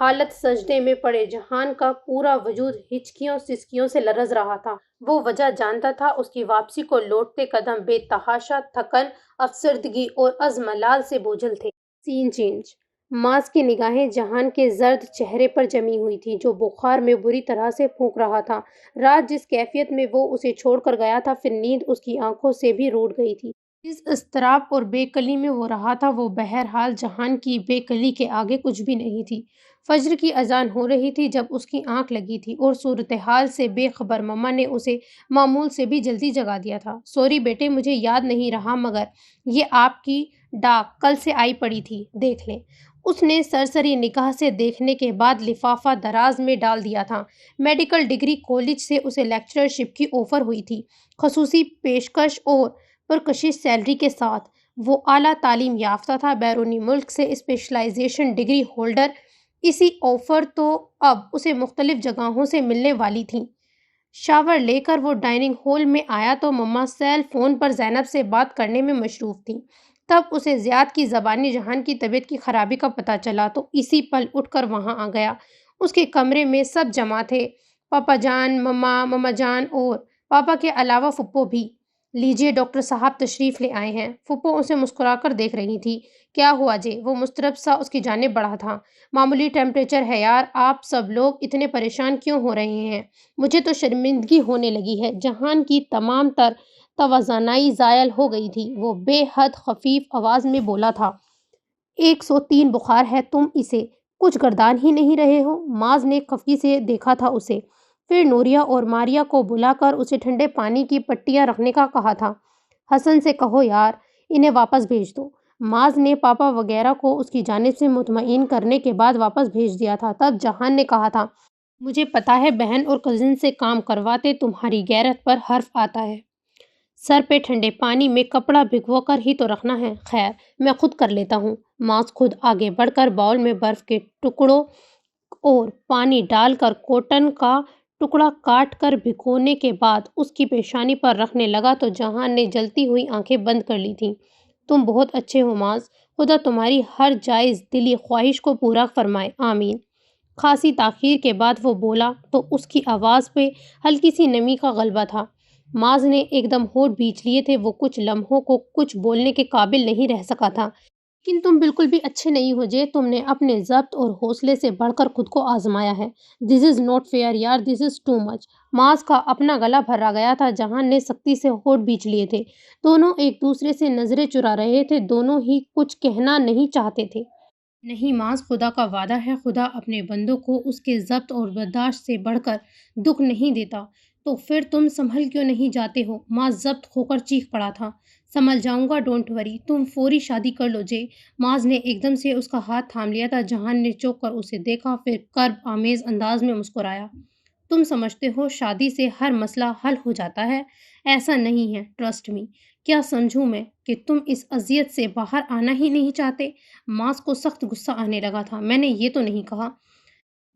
حالت سجدے میں پڑے جہان کا پورا وجود ہچکیوں سسکیوں سے لرز رہا تھا۔ وہ وجہ جانتا تھا، اس کی واپسی کو لوٹتے قدم بے تحاشا تھکن، افسردگی اور عزم ملال سے بوجھل تھے۔ سین چینج۔ ماز کی نگاہیں جہان کے زرد چہرے پر جمی ہوئی تھیں، جو بخار میں بری طرح سے پھونک رہا تھا۔ رات جس کیفیت میں وہ اسے چھوڑ کر گیا تھا، پھر نیند اس کی آنکھوں سے بھی روٹھ گئی تھی۔ جس اضطراب اور بے کلی میں وہ رہا تھا، وہ بہرحال جہان کی بے کلی کے آگے کچھ بھی نہیں تھی۔ فجر کی اذان ہو رہی تھی جب اس کی آنکھ لگی تھی اور صورتحال سے بے خبر مما نے اسے معمول سے بھی جلدی جگا دیا تھا۔ سوری بیٹے، مجھے یاد نہیں رہا مگر یہ آپ کی ڈاک کل سے آئی پڑی تھی، دیکھ لیں۔ اس نے سرسری نگاہ سے دیکھنے کے بعد لفافہ دراز میں ڈال دیا تھا۔ میڈیکل ڈگری کالج سے اسے لیکچررشپ کی آفر ہوئی تھی، خصوصی پیشکش اور پرکشش سیلری کے ساتھ۔ وہ اعلیٰ تعلیم یافتہ تھا، بیرونی ملک سے اسپیشلائزیشن ڈگری ہولڈر۔ اسی آفر تو اب اسے مختلف جگہوں سے ملنے والی تھیں۔ شاور لے کر وہ ڈائننگ ہال میں آیا تو مما سیل فون پر زینب سے بات کرنے میں مصروف تھیں۔ تب اسے زیاد کی زبانی جہان کی طبیعت کی خرابی کا پتہ چلا تو اسی پل اٹھ کر وہاں آ گیا۔ اس کے کمرے میں سب جمع تھے، پاپا جان، مما جان اور پاپا کے علاوہ پھپھو بھی۔ لیجیے، ڈاکٹر صاحب تشریف لے آئے ہیں۔ پھپھو اسے مسکرا کر دیکھ رہی تھی۔ کیا ہوا جے؟ وہ مضطرب سا اس کی جانب بڑھا تھا۔ معمولی ٹیمپریچر ہے یار، آپ سب لوگ اتنے پریشان کیوں ہو رہے ہیں؟ مجھے تو شرمندگی ہونے لگی ہے۔ جہان کی تمام تر توازنائی زائل ہو گئی تھی۔ وہ بے حد خفیف آواز میں بولا تھا، 103 بخار ہے، تم اسے کچھ گردان ہی نہیں رہے ہو؟ ماز نے خفگی سے دیکھا تھا اسے، پھر نوریا اور ماریا کو بلا کر اسے ٹھنڈے پانی کی پٹیاں رکھنے کا کہا تھا۔ حسن سے کہو یار، انہیں واپس بھیج دو۔ ماز نے پاپا وغیرہ کو اس کی جانب سے مطمئن کرنے کے بعد واپس بھیج دیا تھا۔ تب جہان نے کہا تھا، مجھے پتا ہے بہن اور کزن سے کام کرواتے تمہاری غیرت پر حرف آتا ہے۔ سر پہ ٹھنڈے پانی میں کپڑا بھگو کر ہی تو رکھنا ہے۔ خیر، میں خود کر لیتا ہوں۔ ماز خود آگے بڑھ کر باؤل میں برف کے ٹکڑوں اور پانی ڈال کر کوٹن کا ٹکڑا کاٹ کر بھگونے کے بعد اس کی پیشانی پر رکھنے لگا تو جہان نے جلتی ہوئی آنکھیں بند کر لی تھیں۔ تم بہت اچھے ہو ماز، خدا تمہاری ہر جائز دلی خواہش کو پورا فرمائے، آمین۔ خاصی تاخیر کے بعد وہ بولا تو اس کی آواز پہ ہلکی سی نمی کا غلبہ تھا۔ ماز نے ایک دم ہونٹ بھینچ لیے تھے۔ وہ کچھ لمحوں کو کچھ بولنے کے قابل نہیں رہ سکا تھا۔ لیکن تم بالکل بھی اچھے نہیں ہو جے، تم نے اپنے ضبط اور حوصلے سے بڑھ کر خود کو آزمایا ہے۔ دس از ناٹ فیئر یار، دس از ٹو مچ۔ ماز کا اپنا گلا بھرا گیا تھا۔ جہان نے سختی سے ہونٹ بھینچ لیے تھے۔ دونوں ایک دوسرے سے نظریں چرا رہے تھے، دونوں ہی کچھ کہنا نہیں چاہتے تھے۔ نہیں ماز، خدا کا وعدہ ہے، خدا اپنے بندوں کو اس کے ضبط اور برداشت سے بڑھ کر دکھ نہیں دیتا۔ تو پھر تم سنبھل کیوں نہیں جاتے ہو؟ ماز ضبط ہو کر چیخ پڑا تھا۔ سنبھل جاؤں گا، ڈونٹ وری، تم فوری شادی کر لو جے۔ ماز نے ایک دم سے اس کا ہاتھ تھام لیا تھا۔ جہان نے چوک کر اسے دیکھا، پھر کرب آمیز انداز میں مسکرایا۔ تم سمجھتے ہو شادی سے ہر مسئلہ حل ہو جاتا ہے؟ ایسا نہیں ہے، ٹرسٹ می۔ کیا سمجھوں میں کہ تم اس اذیت سے باہر آنا ہی نہیں چاہتے؟ ماز کو سخت غصہ آنے لگا تھا۔ میں نے یہ تو نہیں کہا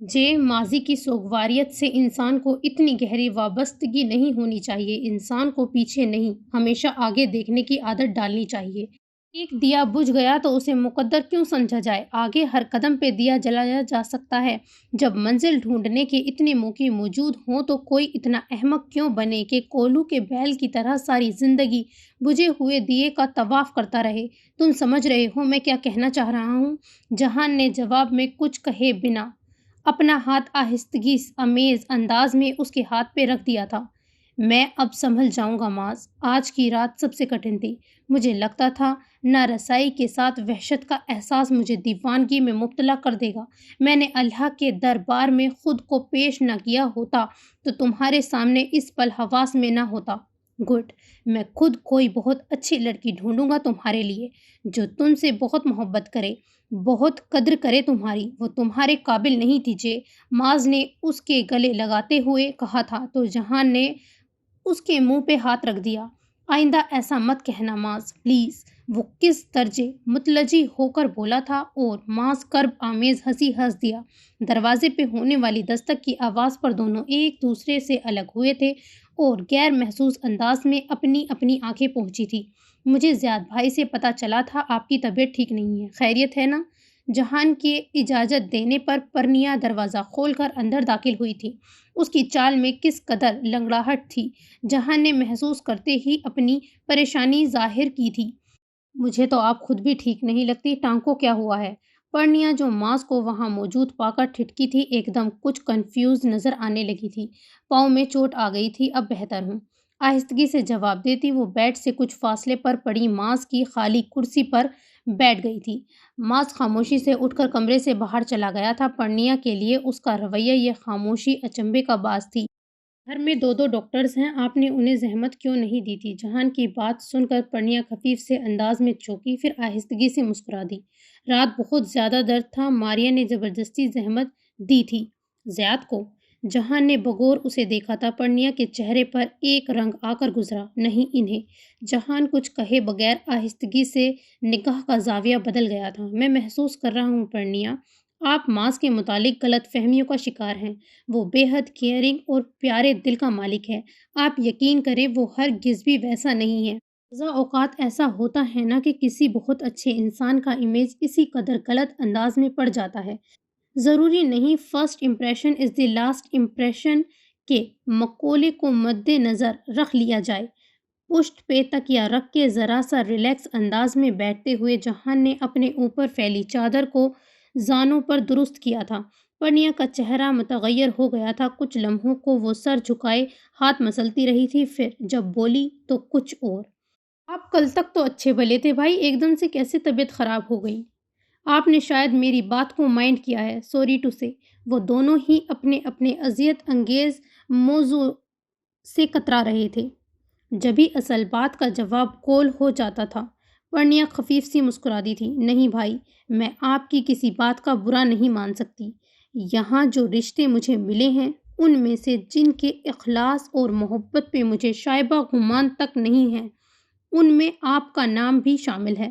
جے، ماضی کی سوگواریت سے انسان کو اتنی گہری وابستگی نہیں ہونی چاہیے۔ انسان کو پیچھے نہیں، ہمیشہ آگے دیکھنے کی عادت ڈالنی چاہیے۔ ایک دیا بجھ گیا تو اسے مقدر کیوں سمجھا جائے؟ آگے ہر قدم پہ دیا جلایا جا سکتا ہے۔ جب منزل ڈھونڈنے کے اتنے موقع موجود ہوں تو کوئی اتنا احمق کیوں بنے کہ کولو کے بیل کی طرح ساری زندگی بجھے ہوئے دیے کا طواف کرتا رہے؟ تم سمجھ رہے ہو میں کیا کہنا چاہ رہا ہوں؟ جہان نے جواب میں کچھ کہے بنا اپنا ہاتھ آہستگی آمیز انداز میں اس کے ہاتھ پہ رکھ دیا تھا۔ میں اب سنبھل جاؤں گا ماز۔ آج کی رات سب سے کٹھن تھی۔ مجھے لگتا تھا نارسائی کے ساتھ وحشت کا احساس مجھے دیوانگی میں مبتلا کر دے گا۔ میں نے اللہ کے دربار میں خود کو پیش نہ کیا ہوتا تو تمہارے سامنے اس پل حواس میں نہ ہوتا۔ گڈ، میں خود کوئی بہت اچھی لڑکی ڈھونڈوں گا تمہارے لیے، جو تم سے بہت محبت کرے، بہت قدر کرے تمہاری۔ وہ تمہارے قابل نہیں تھی جے، ماز نے اس کے گلے لگاتے ہوئے کہا تھا تو جہان نے اس کے منہ پہ ہاتھ رکھ دیا۔ آئندہ ایسا مت کہنا ماز، پلیز۔ وہ کس درجے متلجی ہو کر بولا تھا اور ماز کرب آمیز ہنسی ہنس دیا۔ دروازے پہ ہونے والی دستک کی آواز پر دونوں ایک دوسرے سے الگ ہوئے تھے اور غیر محسوس انداز میں اپنی اپنی آنکھیں پہنچی تھی۔ مجھے زیاد بھائی سے پتہ چلا تھا آپ کی طبیعت ٹھیک نہیں ہے، خیریت ہے نا؟ جہان کے اجازت دینے پر پرنیا دروازہ کھول کر اندر داخل ہوئی تھی۔ اس کی چال میں کس قدر لنگڑاہٹ تھی، جہان نے محسوس کرتے ہی اپنی پریشانی ظاہر کی تھی۔ مجھے تو آپ خود بھی ٹھیک نہیں لگتی، ٹانگ کو کیا ہوا ہے؟ پرنیا جو ماز کو وہاں موجود پا کر ٹھٹکی تھی، ایک دم کچھ کنفیوز نظر آنے لگی تھی۔ پاؤں میں چوٹ آ گئی تھی، اب بہتر ہوں، آہستگی سے جواب دیتی وہ بیڈ سے کچھ فاصلے پر پڑی ماز کی خالی کرسی پر بیٹھ گئی تھی۔ ماز خاموشی سے اٹھ کر کمرے سے باہر چلا گیا تھا۔ پرنیا کے لیے اس کا رویہ، یہ خاموشی اچنبھے کا باعث تھی۔ گھر میں دو ڈاکٹرز ہیں، آپ نے انہیں زحمت کیوں نہیں دی تھی؟ جہان کی بات سن کر پرنیا خفیف سے انداز میں چونکی، پھر آہستگی سے مسکرا دی۔ رات بہت زیادہ درد تھا، ماریا نے زبردستی زحمت دی تھی زیاد کو؟ جہان نے بغور اسے دیکھا تھا۔ پرنیا کے چہرے پر ایک رنگ آ کر گزرا۔ نہیں انہیں۔ جہان کچھ کہے بغیر آہستگی سے نگاہ کا زاویہ بدل گیا تھا۔ میں محسوس کر رہا ہوں پرنیا، آپ ماز کے متعلق غلط فہمیوں کا شکار ہیں۔ وہ بے حد کیئرنگ اور پیارے دل کا مالک ہے، آپ یقین کریں وہ ہرگز بھی ویسا نہیں ہے۔ بعض اوقات ایسا ہوتا ہے نا کہ کسی بہت اچھے انسان کا امیج اسی قدر غلط انداز میں پڑ جاتا ہے۔ ضروری نہیں first impression is the last impression کے مقولے کو مد نظر رکھ لیا جائے۔ پشت پہ تکیہ رکھ کے ذرا سا ریلیکس انداز میں بیٹھتے ہوئے جہان نے اپنے اوپر پھیلی چادر کو زانوں پر درست کیا تھا۔ پرنیا کا چہرہ متغیر ہو گیا تھا۔ کچھ لمحوں کو وہ سر جھکائے ہاتھ مسلتی رہی تھی، پھر جب بولی تو کچھ اور۔ آپ کل تک تو اچھے بھلے تھے بھائی، ایک دم سے کیسے طبیعت خراب ہو گئی؟ آپ نے شاید میری بات کو مائنڈ کیا ہے، سوری ٹو سے۔ وہ دونوں ہی اپنے اپنے اذیت انگیز موضوع سے کترا رہے تھے، جبھی اصل بات کا جواب کول ہو جاتا تھا۔ پرنیا خفیف سی مسکرا دی تھی۔ نہیں بھائی، میں آپ کی کسی بات کا برا نہیں مان سکتی۔ یہاں جو رشتے مجھے ملے ہیں ان میں سے جن کے اخلاص اور محبت پہ مجھے شائبہ گمان تک نہیں ہے، ان میں آپ کا نام بھی شامل ہے۔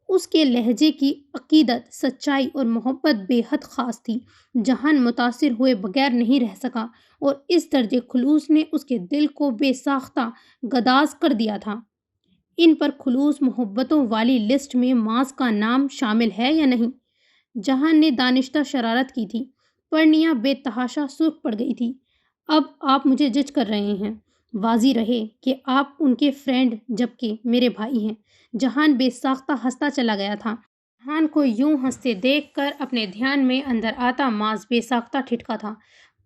اس کے لہجے کی عقیدت، سچائی اور محبت بے حد خاص تھی۔ جہان متاثر ہوئے بغیر نہیں رہ سکا اور اس درجے خلوص نے اس کے دل کو بے ساختہ گداز کر دیا تھا۔ ان پر خلوص محبتوں والی لسٹ میں ماز کا نام شامل ہے یا نہیں؟ جہان نے دانشتہ شرارت کی تھی۔ پرنیا بے تحاشا سرخ پڑ گئی تھی۔ اب آپ مجھے جج کر رہے ہیں، واضح رہے کہ آپ ان کے فرینڈ جبکہ میرے بھائی ہیں۔ جہان بے ساختہ ہنستا چلا گیا تھا۔ جہان کو یوں ہنستے دیکھ کر اپنے دھیان میں اندر آتا ماز بے ساختہ ٹھٹکا تھا۔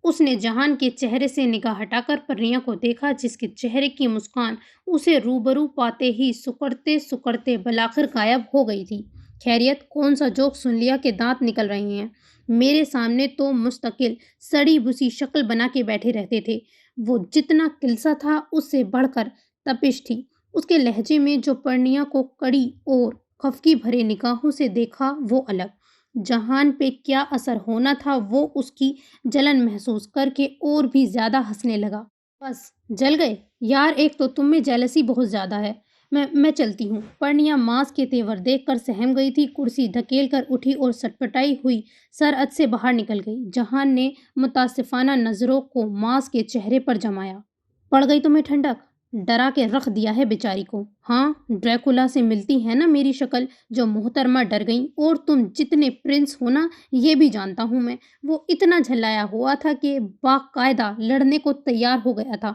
اس نے جہان کے چہرے سے نگاہ ہٹا کر پرنیا کو دیکھا، جس کے چہرے کی مسکان اسے روبرو پاتے ہی سکڑتے سکڑتے بالآخر غائب ہو گئی تھی۔ خیریت؟ کون سا جوک سن لیا کہ دانت نکل رہے ہیں؟ میرے سامنے تو مستقل سڑی بسی شکل بنا کے بیٹھے رہتے تھے۔ وہ جتنا کلسا تھا اس سے بڑھ کر تپش تھی۔ اس کے لہجے میں جو پرنیا کو کڑی اور خفگی بھرے نگاہوں سے دیکھا وہ الگ۔ جہان پہ کیا اثر ہونا تھا وہ اس کی جلن محسوس کر کے اور بھی زیادہ ہنسنے لگا۔ بس جل گئے یار، ایک تو تم میں جیلسی بہت زیادہ ہے۔ میں چلتی ہوں۔ پرنیا ماس کے تیور دیکھ کر سہم گئی تھی، کرسی دھکیل کر اٹھی اور سٹپٹائی ہوئی سرعت سے باہر نکل گئی۔ جہان نے متاسفانہ نظروں کو ماس کے چہرے پر جمایا۔ پڑ گئی تمہیں ٹھنڈک؟ ڈرا کے رکھ دیا ہے بیچاری کو۔ ہاں، ڈریکولا سے ملتی ہے نا میری شکل جو محترمہ ڈر گئیں، اور تم جتنے پرنس ہو نا یہ بھی جانتا ہوں میں۔ وہ اتنا جھلایا ہوا تھا کہ باقاعدہ لڑنے کو تیار ہو گیا تھا۔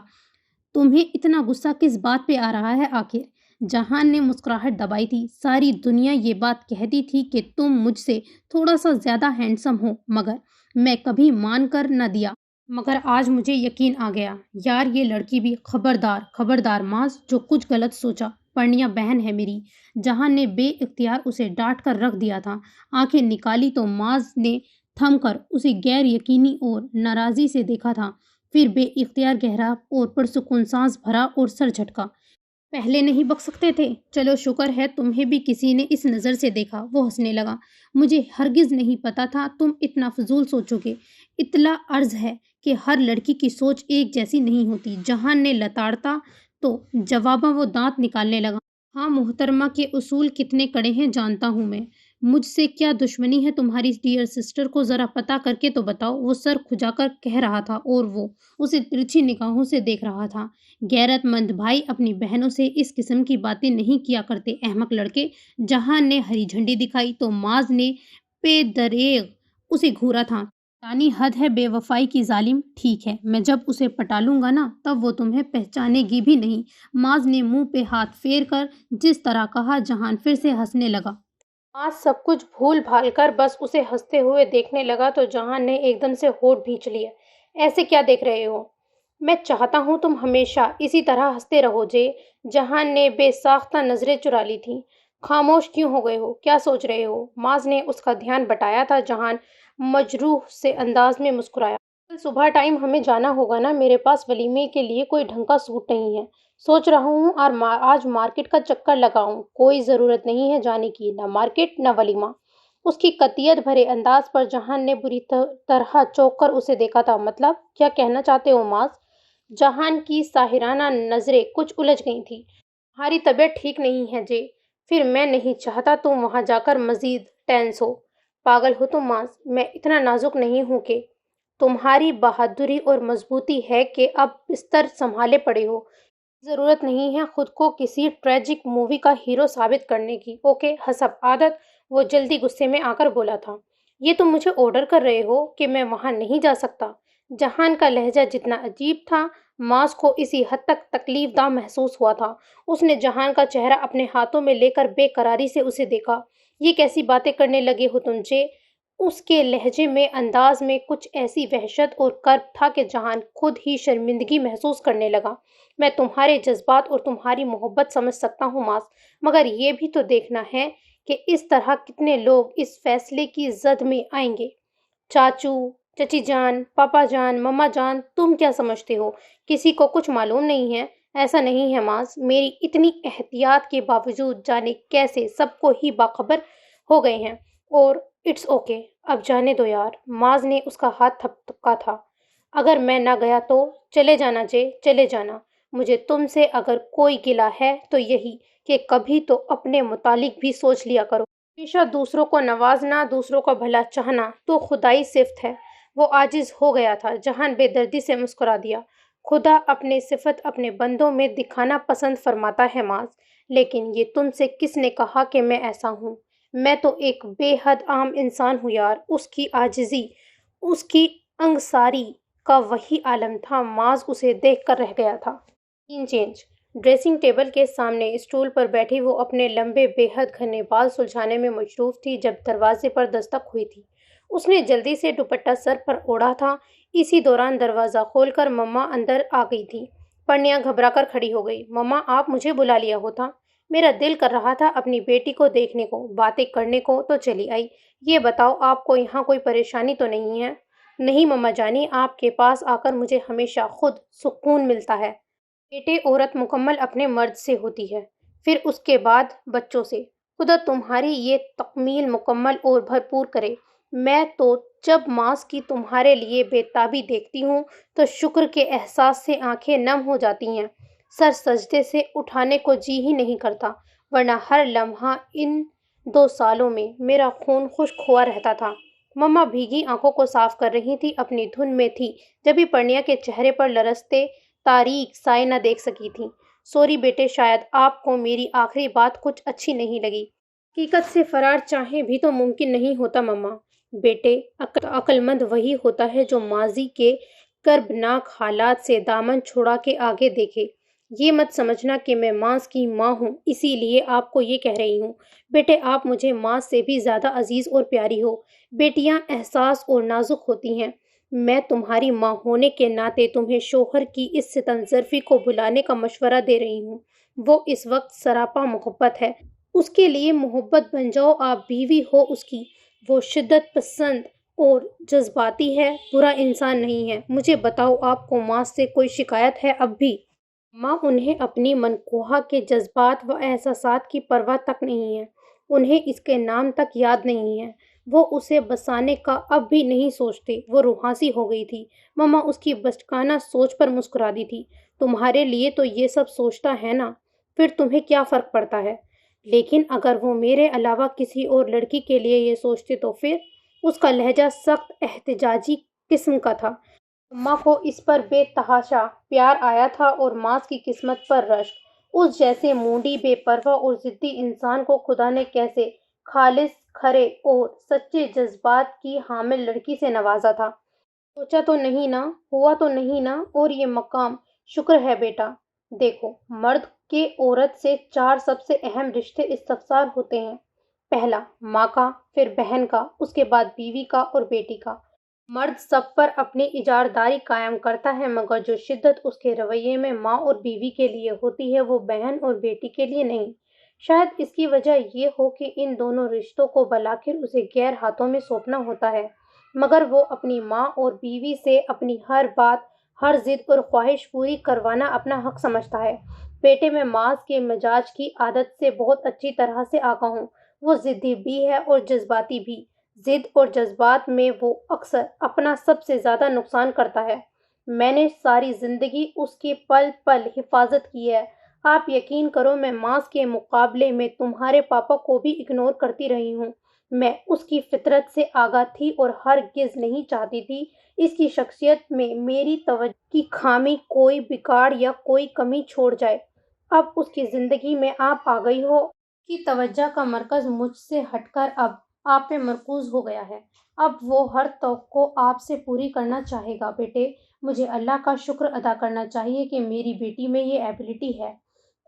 تمہیں اتنا غصہ کس بات پہ آ رہا ہے آخر؟ جہان نے مسکراہٹ دبائی تھی۔ ساری دنیا یہ بات کہتی تھی کہ تم مجھ سے تھوڑا سا زیادہ ہینڈسم ہو، مگر میں کبھی مان کر نہ دیا۔ مگر آج مجھے یقین آ گیا۔ یار یہ لڑکی بھی خبردار خبردار ماس، جو کچھ غلط سوچا۔ پرنیا بہن ہے میری۔ جہان نے بے اختیار اسے ڈانٹ کر رکھ دیا تھا۔ آنکھیں نکالی تو ماس نے تھم کر اسے غیر یقینی اور ناراضی سے دیکھا تھا، پھر بے اختیار گہرا اور پرسکون سانس بھرا اور سر جھٹکا۔ پہلے نہیں بک سکتے تھے؟ چلو شکر ہے تمہیں بھی کسی نے اس نظر سے دیکھا۔ وہ ہنسنے لگا۔ مجھے ہرگز نہیں پتا تھا تم اتنا فضول سوچو گے۔ اطلاع عرض ہے کہ ہر لڑکی کی سوچ ایک جیسی نہیں ہوتی۔ جہان نے لتاڑتا تو جواباً وہ دانت نکالنے لگا۔ ہاں محترمہ کے اصول کتنے کڑے ہیں جانتا ہوں میں۔ مجھ سے کیا دشمنی ہے تمہاری ڈیئر سسٹر کو ذرا پتہ کر کے تو بتاؤ۔ وہ سر کھجا کر کہہ رہا تھا اور وہ اسے ترچھی نگاہوں سے دیکھ رہا تھا۔ غیرت مند بھائی اپنی بہنوں سے اس قسم کی باتیں نہیں کیا کرتے احمق لڑکے۔ جہان نے ہری جھنڈی دکھائی تو ماز نے پے دریغ اسے گھورا تھا۔ یعنی حد ہے بے وفائی کی ظالم۔ ٹھیک ہے، میں جب اسے پٹا لوں گا نا تب وہ تمہیں پہچانے گی بھی نہیں۔ ماز نے منہ پہ ہاتھ پھیر کر جس طرح کہا۔ جہان پھر سے ہنسنے لگا۔ ماز سب کچھ بھول بھال کر بس اسے ہنستے ہوئے دیکھنے لگا تو جہان نے ایک دم سے ہونٹ بھینچ لیے۔ ایسے کیا دیکھ رہے ہو؟ میں چاہتا ہوں تم ہمیشہ اسی طرح ہنستے رہو جے۔ جہان نے بے ساختہ نظریں چرا لی تھیں۔ خاموش کیوں ہو گئے ہو؟ کیا سوچ رہے ہو؟ ماز نے اس کا دھیان بٹایا تھا۔ جہان مجروح سے انداز میں مسکرایا۔ کل صبح ٹائم ہمیں جانا ہوگا نا، میرے پاس ولیمے کے لیے کوئی ڈھنگ کا سوٹ نہیں ہے۔ سوچ رہا ہوں آج مارکیٹ کا چکر لگاؤں۔ کوئی ضرورت نہیں ہے جانے کی، نہ مارکیٹ نہ ولیمہ۔ اس کی قطعیت بھرے انداز پر جہان نے بری طرح چونک کر اسے دیکھا تھا۔ مطلب کیا کہنا چاہتے ہو ماز؟ جہان کی ساحرانہ نظریں کچھ الجھ گئی تھیں۔ تمہاری طبیعت ٹھیک نہیں ہے جے۔ پھر میں نہیں چاہتا تم وہاں جا کر مزید ٹینس ہو۔ پاگل ہو تم ماز، میں اتنا نازک نہیں ہوں کہ تمہاری بہادری اور مضبوطی ہے کہ اب بستر سنبھالے پڑے ہو۔ ضرورت نہیں ہے خود کو کسی ٹریجک مووی کا ہیرو ثابت کرنے کی۔ اوکے، حسب عادت وہ جلدی غصے میں آ کر بولا تھا۔ یہ تم مجھے آرڈر کر رہے ہو کہ میں وہاں نہیں جا سکتا؟ جہان کا لہجہ جتنا عجیب تھا ماس کو اسی حد تک تکلیف دہ محسوس ہوا تھا۔ اس نے جہان کا چہرہ اپنے ہاتھوں میں لے کر بے قراری سے اسے دیکھا۔ یہ کیسی باتیں کرنے لگے ہو تم جے؟ اس کے لہجے میں انداز میں کچھ ایسی وحشت اور کرب تھا کہ جہان خود ہی شرمندگی محسوس کرنے لگا۔ میں تمہارے جذبات اور تمہاری محبت سمجھ سکتا ہوں ماس، مگر یہ بھی تو دیکھنا ہے کہ اس طرح کتنے لوگ اس فیصلے کی زد میں آئیں گے۔ چاچو، چچی جان، پاپا جان، مما جان، تم کیا سمجھتے ہو کسی کو کچھ معلوم نہیں ہے؟ ایسا نہیں ہے ماس، میری اتنی احتیاط کے باوجود جانے کیسے سب کو ہی باخبر ہو گئے ہیں، اور اٹس اوکے، اب جانے دو یار۔ ماز نے اس کا ہاتھ تھپکا تھا۔ اگر میں نہ گیا تو چلے جانا جے، چلے جانا۔ مجھے تم سے اگر کوئی گلہ ہے تو یہی کہ کبھی تو اپنے متعلق بھی سوچ لیا کرو۔ ہمیشہ دوسروں کو نوازنا، دوسروں کا بھلا چاہنا تو خدائی صفت ہے۔ وہ عاجز ہو گیا تھا۔ جہان بے دردی سے مسکرا دیا۔ خدا اپنے صفت اپنے بندوں میں دکھانا پسند فرماتا ہے ماز، لیکن یہ تم سے کس نے کہا کہ میں ایسا ہوں؟ میں تو ایک بے حد عام انسان ہوں یار۔ اس کی عاجزی، اس کی انکساری کا وہی عالم تھا۔ ماز اسے دیکھ کر رہ گیا تھا۔ سین چینج۔ ڈریسنگ ٹیبل کے سامنے اسٹول پر بیٹھی وہ اپنے لمبے بے حد گھنے بال سلجھانے میں مصروف تھی جب دروازے پر دستک ہوئی تھی۔ اس نے جلدی سے دوپٹہ سر پر اوڑھا تھا۔ اسی دوران دروازہ کھول کر مما اندر آ گئی تھی۔ پرنیا گھبرا کر کھڑی ہو گئی۔ مما، آپ مجھے بلا لیا ہوتا؟ میرا دل کر رہا تھا اپنی بیٹی کو دیکھنے کو، باتیں کرنے کو، تو چلی آئی۔ یہ بتاؤ آپ کو یہاں کوئی پریشانی تو نہیں ہے؟ نہیں مما جانی، آپ کے پاس آ کر مجھے ہمیشہ خود سکون ملتا ہے۔ بیٹے، عورت مکمل اپنے مرد سے ہوتی ہے، پھر اس کے بعد بچوں سے۔ خدا تمہاری یہ تکمیل مکمل اور بھرپور کرے۔ میں تو جب ماس کی تمہارے لیے بے تابی دیکھتی ہوں تو شکر کے احساس سے آنکھیں نم ہو جاتی ہیں، سر سجدے سے اٹھانے کو جی ہی نہیں کرتا، ورنہ ہر لمحہ ان 2 سالوں میں میرا خون خشک ہوا رہتا تھا۔ مما بھیگی آنکھوں کو صاف کر رہی تھی، اپنی دھن میں تھی، جبھی پرنیا کے چہرے پر لرزتے تاریک سائے نہ دیکھ سکی تھی۔ سوری بیٹے، شاید آپ کو میری آخری بات کچھ اچھی نہیں لگی۔ حقیقت سے فرار چاہیں بھی تو ممکن نہیں ہوتا مما۔ بیٹے، عقل مند وہی ہوتا ہے جو ماضی کے کربناک حالات سے دامن چھڑا کے آگے دیکھے۔ یہ مت سمجھنا کہ میں ماس کی ماں ہوں، اسی لیے آپ کو یہ کہہ رہی ہوں۔ بیٹے، آپ مجھے ماں سے بھی زیادہ عزیز اور پیاری ہو۔ بیٹیاں احساس اور نازک ہوتی ہیں۔ میں تمہاری ماں ہونے کے ناطے تمہیں شوہر کی اس ستم ظرفی کو بھلانے کا مشورہ دے رہی ہوں۔ وہ اس وقت سراپا محبت ہے، اس کے لیے محبت بن جاؤ۔ آپ بیوی ہو اس کی، وہ شدت پسند اور جذباتی ہے، برا انسان نہیں ہے۔ مجھے بتاؤ، آپ کو ماں سے کوئی شکایت ہے اب بھی؟ ماں، انہیں اپنی منقوہ کے جذبات و احساسات کی پرواہ تک نہیں ہے، انہیں اس کے نام تک یاد نہیں ہے، وہ اسے بسانے کا اب بھی نہیں سوچتے۔ وہ روحانسی ہو گئی تھی۔ مما اس کی بچکانہ سوچ پر مسکرا دی تھی۔ تمہارے لیے تو یہ سب سوچتا ہے نا، پھر تمہیں کیا فرق پڑتا ہے؟ لیکن اگر وہ میرے علاوہ کسی اور لڑکی کے لیے یہ سوچتے تو پھر؟ اس کا لہجہ سخت احتجاجی قسم کا تھا۔ اماں کو اس پر بے تحاشا پیار آیا تھا اور ماس کی قسمت پر رشک۔ اس جیسے مونڈی، بے پرواہ اور ضدی انسان کو خدا نے کیسے خالص، کھرے اور سچے جذبات کی حامل لڑکی سے نوازا تھا۔ سوچا تو نہیں نا، ہوا تو نہیں نا، اور یہ مقام شکر ہے بیٹا۔ دیکھو، مرد کے عورت سے 4 سب سے اہم رشتے استفسار ہوتے ہیں۔ پہلا ماں کا، پھر بہن کا، اس کے بعد بیوی کا اور بیٹی کا۔ مرد سب پر اپنی اجارداری قائم کرتا ہے، مگر جو شدت اس کے رویے میں ماں اور بیوی کے لیے ہوتی ہے وہ بہن اور بیٹی کے لیے نہیں۔ شاید اس کی وجہ یہ ہو کہ ان دونوں رشتوں کو بالآخر اسے غیر ہاتھوں میں سونپنا ہوتا ہے، مگر وہ اپنی ماں اور بیوی سے اپنی ہر بات، ہر ضد اور خواہش پوری کروانا اپنا حق سمجھتا ہے۔ بیٹے، میں ماس کے مزاج کی عادت سے بہت اچھی طرح سے آگاہ ہوں۔ وہ ضدی بھی ہے اور جذباتی بھی۔ ضد اور جذبات میں وہ اکثر اپنا سب سے زیادہ نقصان کرتا ہے۔ میں نے ساری زندگی اس کی پل پل حفاظت کی ہے۔ آپ یقین کرو، میں ماس کے مقابلے میں تمہارے پاپا کو بھی اگنور کرتی رہی ہوں۔ میں اس کی فطرت سے آگاہ تھی اور ہرگز نہیں چاہتی تھی اس کی شخصیت میں میری توجہ کی خامی کوئی بگاڑ یا کوئی کمی چھوڑ جائے۔ اب اس کی زندگی میں آپ آ گئی ہو، اس کی توجہ کا مرکز مجھ سے ہٹ کر اب آپ پہ مرکوز ہو گیا ہے۔ اب وہ ہر توقع آپ سے پوری کرنا چاہے گا۔ بیٹے، مجھے اللہ کا شکر ادا کرنا چاہیے کہ میری بیٹی میں یہ ایبلٹی ہے،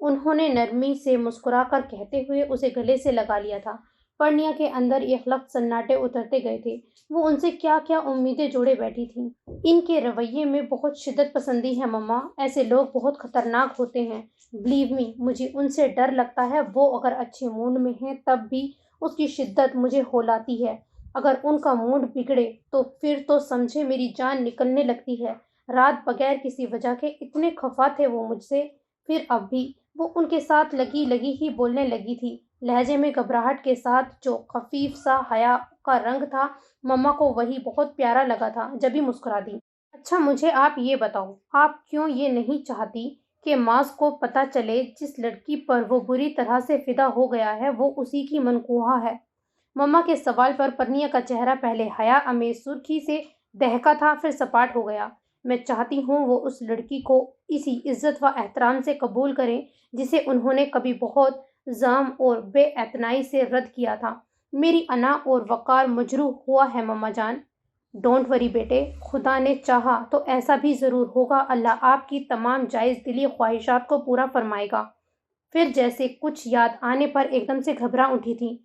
انہوں نے نرمی سے مسکرا کر کہتے ہوئے اسے گلے سے لگا لیا تھا۔ پرنیا کے اندر اخلق سناٹے اترتے گئے تھے۔ وہ ان سے کیا کیا امیدیں جوڑے بیٹھی تھی۔ ان کے رویے میں بہت شدت پسندی ہے مما، ایسے لوگ بہت خطرناک ہوتے ہیں۔ بلیو می، مجھے ان سے ڈر لگتا ہے۔ وہ اگر اچھے موڈ میں ہیں تب بھی اس کی شدت مجھے ہولاتی ہے، اگر ان کا موڈ بگڑے تو پھر تو سمجھے میری جان نکلنے لگتی ہے۔ رات بغیر کسی وجہ کے اتنے خفا تھے وہ مجھ سے، پھر اب بھی وہ ان کے ساتھ لگی لگی ہی بولنے لگی تھی، لہجے میں گھبراہٹ کے ساتھ۔ جو خفیف سا حیا کا رنگ تھا، مما کو وہی بہت پیارا لگا تھا، جبھی مسکرا دی۔ اچھا، مجھے آپ یہ بتاؤ، آپ کیوں یہ نہیں چاہتی کہ ماس کو پتہ چلے جس لڑکی پر وہ بری طرح سے فدا ہو گیا ہے وہ اسی کی منقوہ ہے؟ مما کے سوال پر پرنیا کا چہرہ پہلے حیا امیز سرخی سے دہکا تھا، پھر سپاٹ ہو گیا۔ میں چاہتی ہوں وہ اس لڑکی کو اسی عزت و احترام سے قبول کریں جسے انہوں نے کبھی بہت زام اور بے اعتنائی سے رد کیا تھا۔ میری انا اور وقار مجروح ہوا ہے مما جان۔ ڈونٹ وری بیٹے، خدا نے چاہا تو ایسا بھی ضرور ہوگا۔ اللہ آپ کی تمام جائز دلی خواہشات کو پورا فرمائے گا۔ پھر جیسے کچھ یاد آنے پر ایک دم سے گھبرا اٹھی تھی۔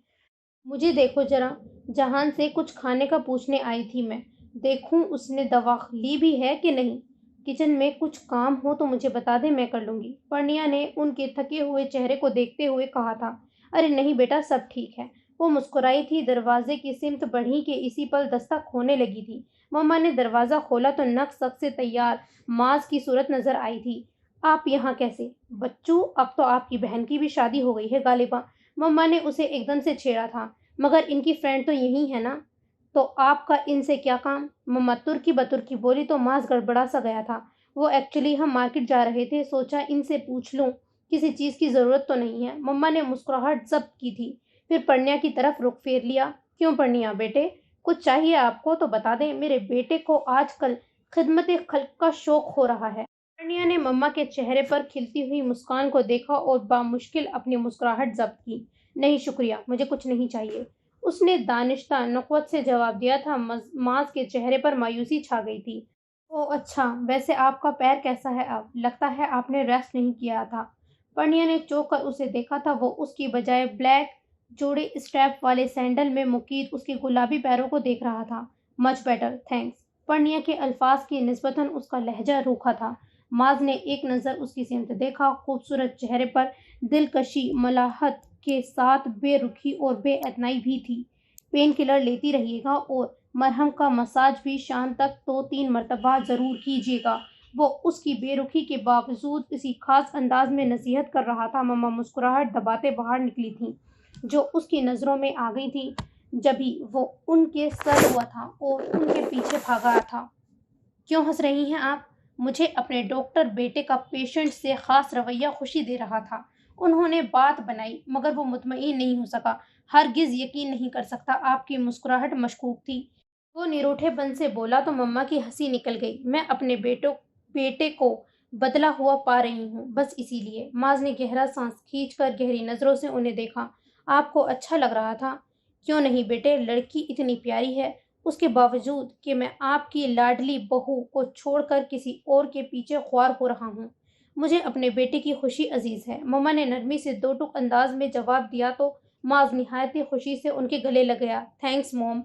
مجھے دیکھو ذرا، جہان سے کچھ کھانے کا پوچھنے آئی تھی میں، دیکھوں اس نے دوا لی بھی ہے کہ نہیں۔ کچن میں کچھ کام ہو تو مجھے بتا دیں، میں کر لوں گی، پرنیا نے ان کے تھکے ہوئے چہرے کو دیکھتے ہوئے کہا تھا۔ ارے نہیں بیٹا، سب ٹھیک ہے۔ وہ مسکرائی تھی، دروازے کی سمت بڑھی کہ اسی پل دستک ہونے لگی تھی۔ مما نے دروازہ کھولا تو نک سک سے تیار ماز کی صورت نظر آئی تھی۔ آپ یہاں کیسے؟ بچو، اب تو آپ کی بہن کی بھی شادی ہو گئی ہے غالبا، مما نے اسے ایک دم سے چھیڑا تھا۔ مگر ان کی فرینڈ تو یہی ہے نا، تو آپ کا ان سے کیا کام؟ مما ترکی بترکی بولی تو ماز گڑبڑا سا گیا تھا۔ وہ ایکچولی ہم مارکیٹ جا رہے تھے، سوچا ان سے پوچھ لوں، کسی چیز کی ضرورت تو نہیں ہے۔ مما نے مسکراہٹ ضبط کی تھی، پھر پرنیا کی طرف رخ پھیر لیا۔ کیوں پرنیا بیٹے، کچھ چاہیے آپ کو تو بتا دیں، میرے بیٹے کو آج کل خدمت خلق کا شوق ہو رہا ہے۔ پرنیا نے مما کے چہرے پر کھلتی ہوئی مسکان کو دیکھا اور بامشکل اپنی مسکراہٹ ضبط کی۔ نہیں شکریہ، مجھے کچھ نہیں چاہیے، اس نے دانشتہ نخوت سے جواب دیا تھا۔ ماز کے چہرے پر مایوسی چھا گئی تھی۔ او اچھا، ویسے آپ کا پیر کیسا ہے اب؟ لگتا ہے آپ نے ریسٹ نہیں کیا تھا۔ پرنیا نے چونک کر اسے دیکھا تھا، وہ اس کی بجائے بلیک جوڑے اسٹریپ والے سینڈل میں مقید اس کے گلابی پیروں کو دیکھ رہا تھا۔ Much better thanks. پرنیا کے الفاظ کی نسبتاً اس کا لہجہ روکھا تھا۔ ماز نے ایک نظر اس کی سمت دیکھا، خوبصورت چہرے پر دلکشی ملاحت کے ساتھ بے رخی اور بے اعتنائی بھی تھی۔ پین کلر لیتی رہیے گا اور مرہم کا مساج بھی شام تک 2-3 مرتبہ ضرور کیجیے گا۔ وہ اس کی بے رخی کے باوجود اسی خاص انداز میں نصیحت کر رہا تھا۔ مما مسکراہٹ دباتے باہر نکلی تھیں، جو اس کی نظروں میں آ گئی تھیں جبھی وہ ان کے سر ہوا تھا اور ان کے پیچھے بھاگا تھا۔ کیوں ہنس رہی ہیں آپ؟ مجھے اپنے ڈاکٹر بیٹے کا پیشنٹ سے خاص رویہ خوشی دے رہا تھا۔ انہوں نے بات بنائی مگر وہ مطمئن نہیں ہو سکا۔ ہرگز یقین نہیں کر سکتا، آپ کی مسکراہٹ مشکوک تھی۔ وہ نروٹھے پن سے بولا تو مما کی ہنسی نکل گئی۔ میں اپنے بیٹے کو بدلا ہوا پا رہی ہوں، بس اسی لیے۔ ماز نے گہرا سانس کھینچ کر گہری نظروں سے انہیں دیکھا۔ آپ کو اچھا لگ رہا تھا؟ کیوں نہیں بیٹے، لڑکی اتنی پیاری ہے، اس کے باوجود کہ میں آپ کی لاڈلی بہو کو چھوڑ کر کسی اور کے پیچھے خوار ہو رہا ہوں۔ مجھے اپنے بیٹے کی خوشی عزیز ہے، مما نے نرمی سے دو ٹوک انداز میں جواب دیا تو ماز نہایت ہی خوشی سے ان کے گلے لگ گیا۔ تھینکس موم،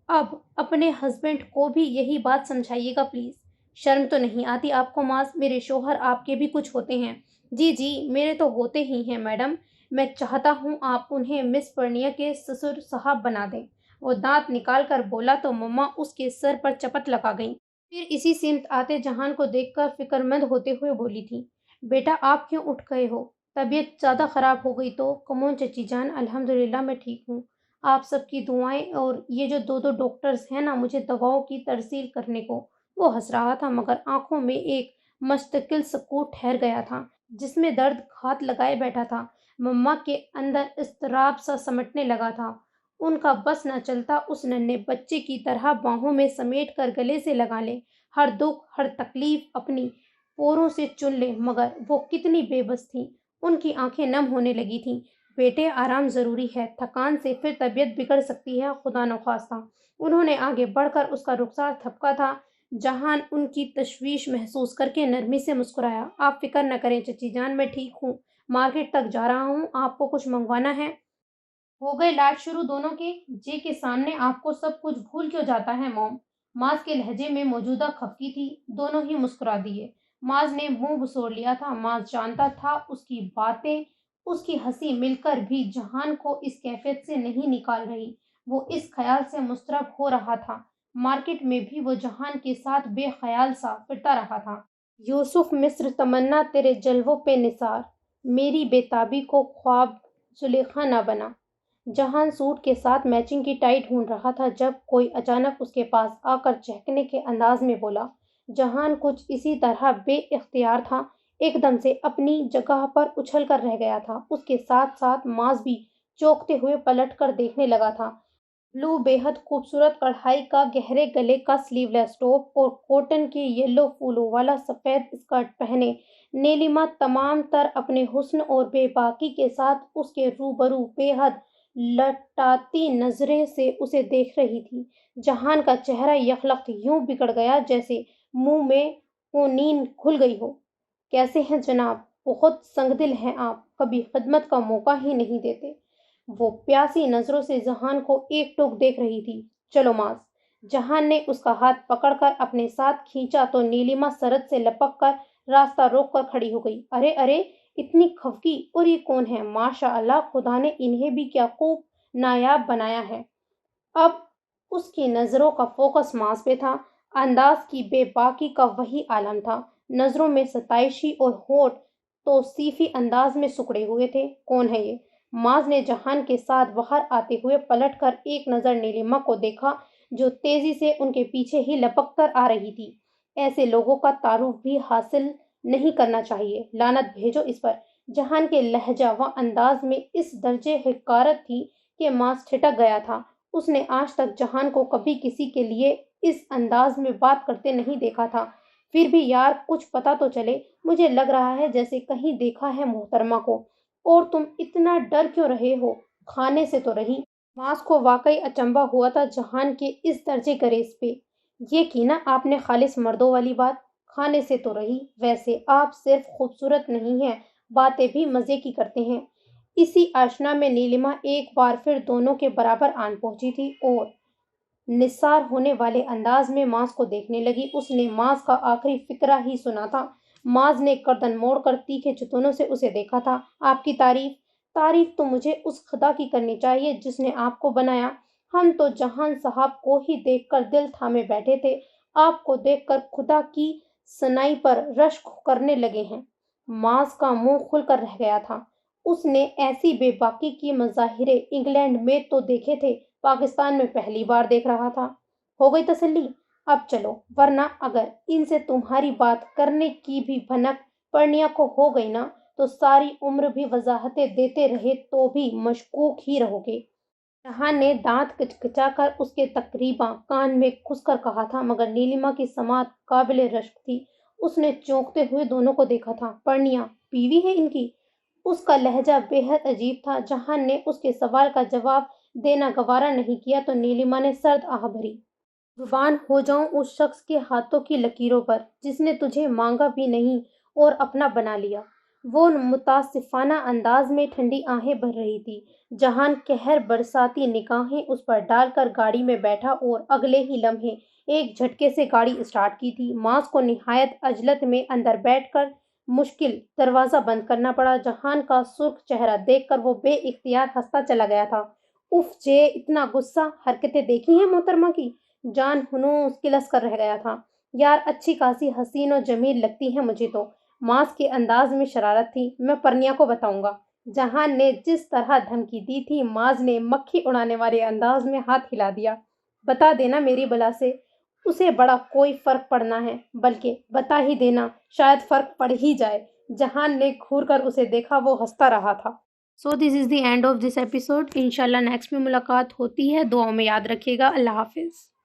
اب اپنے ہسبینڈ کو بھی یہی بات سمجھائیے گا پلیز۔ شرم تو نہیں آتی آپ کو ماز؟ میرے شوہر آپ کے بھی کچھ ہوتے ہیں۔ جی جی، میرے تو ہوتے ہی ہیں میڈم، میں چاہتا ہوں آپ انہیں مس پرنیا کے سسر صاحب بنا دیں۔ وہ دانت نکال کر بولا تو مما اس کے سر پر چپت لگا گئیں۔ پھر اسی سمت آتے جہان کو دیکھ کر فکر مند ہوتے ہوئے بولی تھی، بیٹا آپ کیوں اٹھ گئے ہو؟ طبیعت زیادہ خراب ہو گئی تو؟ کمون چچی جان، الحمدللہ میں ٹھیک ہوں، آپ سب کی دعائیں اور یہ جو دو ڈاکٹرز ہیں نا مجھے دواؤں کی ترسیل کرنے کو۔ وہ ہنس رہا تھا مگر آنکھوں میں ایک مستقل سکوت ٹھہر گیا تھا جس میں درد گھات لگائے بیٹھا تھا۔ مما کے اندر اضطراب سا سمٹنے لگا تھا۔ ان کا بس نہ چلتا اس ننھے بچے کی طرح باہوں میں سمیٹ کر گلے سے لگا لیں، ہر دکھ ہر تکلیف اپنی پوروں سے چن لیں، مگر وہ کتنی بے بس تھیں۔ ان کی آنکھیں نم ہونے لگی تھیں۔ بیٹے آرام ضروری ہے، تھکان سے پھر طبیعت بگڑ سکتی ہے، خدا نخواستہ۔ انہوں نے آگے بڑھ کر اس کا رخسار تھپکا تھا۔ جہان ان کی تشویش محسوس کر کے نرمی سے مسکرایا۔ آپ فکر نہ کریں چچی جان، میں ٹھیک ہوں، مارکیٹ تک جا رہا ہوں، آپ کو کچھ منگوانا ہے؟ ہو گئے لاڈ شروع دونوں کے؟ جے کے سامنے آپ کو سب کچھ بھول کیوں جاتا ہے موم؟ ماز کے لہجے میں موجودہ خفگی تھی۔ دونوں ہی مسکرا دیے۔ ماز نے منہ بسوڑ لیا تھا۔ ماز جانتا تھا اس کی باتیں، اس کی ہنسی مل کر بھی جہان کو اس کیفیت سے نہیں نکال رہی۔ وہ اس خیال سے مضطرب ہو رہا تھا، مارکیٹ میں بھی وہ جہان کے ساتھ بے خیال سا پھرتا رہا تھا۔ یوسف مصر تمنا تیرے جلووں پہ نثار، میری بےتابی کو خواب زلیخا نہ بنا۔ جہان سوٹ کے ساتھ میچنگ کی ٹائی ڈھونڈ رہا تھا جب کوئی اچانک اس کے پاس آ کر چہکنے کے انداز میں بولا۔ جہان کچھ اسی طرح بے اختیار تھا، ایک دم سے اپنی جگہ پر اچھل کر رہ گیا تھا۔ اس کے ساتھ ساتھ ماز بھی چونکتے ہوئے پلٹ کر دیکھنے لگا تھا۔ بلو بے حد خوبصورت کڑھائی کا گہرے گلے کا سلیو لیس ٹاپ اور کاٹن کے یلو پھولوں والا سفید اسکرٹ پہنے نیلما تمام تر اپنے حسن اور بے باکی کے ساتھ اس کے روبرو بے حد لٹاتی نظریں سے اسے دیکھ رہی تھی۔ جہان کا چہرہ یکلخت یوں بگڑ گیا جیسے منہ میں اونین گھل گئی ہو۔ کیسے ہیں جناب؟ بہت سنگدل ہیں آپ، کبھی خدمت کا موقع ہی نہیں دیتے۔ وہ پیاسی نظروں سے جہان کو ایک ٹوک دیکھ رہی تھی۔ چلو ماز۔ جہان نے اس کا ہاتھ پکڑ کر اپنے ساتھ کھینچا تو نیلما سرد سے لپک کر راستہ روک کر کھڑی ہو گئی۔ ارے ارے، اتنی خفگی، اور یہ کون ہے؟ ماشاء اللہ، خدا نے انہیں بھی کیا خوب نایاب بنایا ہے۔ اب اس کی نظروں کا فوکس ماس پہ تھا، انداز کی بے باکی کا وہی عالم تھا، نظروں میں ستائشی اور ہونٹ توصیفی انداز میں سکڑے ہوئے تھے۔ کون ہے یہ؟ ماز نے جہان کے ساتھ باہر آتے ہوئے پلٹ کر ایک نظر نیلما کو دیکھا جو تیزی سے ان کے پیچھے ہی لپک کر آ رہی تھی۔ ایسے لوگوں کا تعارف بھی حاصل نہیں کرنا چاہیے، لعنت بھیجو اس پر۔ جہان کے لہجہ و انداز میں اس درجے حقارت تھی کہ ماس ٹھٹک گیا تھا۔ اس نے آج تک جہان کو کبھی کسی کے لیے اس انداز میں بات کرتے نہیں دیکھا تھا۔ پھر بھی یار کچھ پتا تو چلے، مجھے لگ رہا ہے جیسے کہیں دیکھا ہے محترمہ کو۔ اور تم اتنا ڈر کیوں رہے ہو؟ کھانے سے تو رہی۔ ماس کو واقعی اچنبھا ہوا تھا جہان کے اس درجے گریز پہ۔ یہ کی نا آپ نے خالص مردوں والی بات، کھانے سے تو رہی۔ ویسے آپ صرف خوبصورت نہیں ہیں، باتیں بھی مزے کی کرتے ہیں۔ اسی آشنا میں نیلما ایک بار پھر دونوں کے برابر آن پہنچی تھی اور نثار ہونے والے انداز میں ماس کو دیکھنے لگی۔ اس نے ماس کا آخری فقرہ ہی سنا تھا۔ ماس نے گردن موڑ کر تیکھے چتونوں سے اسے دیکھا تھا۔ آپ کی تعریف؟ تعریف تو مجھے اس خدا کی کرنی چاہیے جس نے آپ کو بنایا۔ ہم تو جہان صاحب کو ہی دیکھ کر دل تھامے بیٹھے تھے، آپ کو دیکھ کر خدا کی ثنائی پر رشک کرنے لگے ہیں۔ ماس کا منہ کھل کر رہ گیا تھا۔ اس نے ایسی بے باکی کے مظاہرے انگلینڈ میں تو دیکھے تھے، پاکستان میں پہلی بار دیکھ رہا تھا۔ ہو گئی تسلی؟ اب چلو، ورنہ اگر ان سے تمہاری بات کرنے کی بھی بھنک پرنیا کو ہو گئی نا تو ساری عمر بھی وضاحتیں دیتے رہے تو بھی مشکوک ہی رہو گے۔ جہان نے دانت کچکچا کر اس کے تقریباً کان میں گھس کر کہا تھا، مگر نیلما کی سماعت قابل رشک تھی۔ اس نے چونکتے ہوئے دونوں کو دیکھا تھا۔ پرنیا بیوی ہے ان کی؟ اس کا لہجہ بے حد عجیب تھا۔ جہان نے اس کے سوال کا جواب دینا گوارا نہیں کیا تو نیلما نے سرد آہ بھری۔ قربان ہو جاؤں اس شخص کے ہاتھوں کی لکیروں پر جس نے تجھے مانگا بھی نہیں اور اپنا بنا لیا۔ وہ متاسفانہ انداز میں ٹھنڈی آہیں بھر رہی تھی۔ جہان قہر برساتی نگاہیں اس پر ڈال کر گاڑی میں بیٹھا اور اگلے ہی لمحے ایک جھٹکے سے گاڑی اسٹارٹ کی تھی۔ ماس کو نہایت عجلت میں اندر بیٹھ کر مشکل دروازہ بند کرنا پڑا۔ جہان کا سرخ چہرہ دیکھ کر وہ بے اختیار ہنستا چلا گیا تھا۔ اف جے، اتنا غصہ! حرکتیں دیکھی ہیں محترمہ کی؟ جان ہنوز کلس کر رہ گیا تھا۔ یار اچھی خاصی حسین و جمیل لگتی ہے مجھے تو۔ ماس کے انداز میں شرارت تھی۔ میں پرنیا کو بتاؤں گا۔ جہان نے جس طرح دھمکی دی تھی، ماس نے مکھی اڑانے والے انداز میں ہاتھ ہلا دیا۔ بتا دینا میری بلا سے اسے بڑا کوئی فرق پڑنا ہے، بلکہ بتا ہی دینا، شاید فرق پڑ ہی جائے۔ جہان نے گھور کر اسے دیکھا، وہ ہنستا رہا تھا۔ So this is the end of this episode. انشاءاللہ نیکسٹ میں ملاقات ہوتی ہے۔ دعاؤں میں یاد رکھیے گا۔ اللہ حافظ۔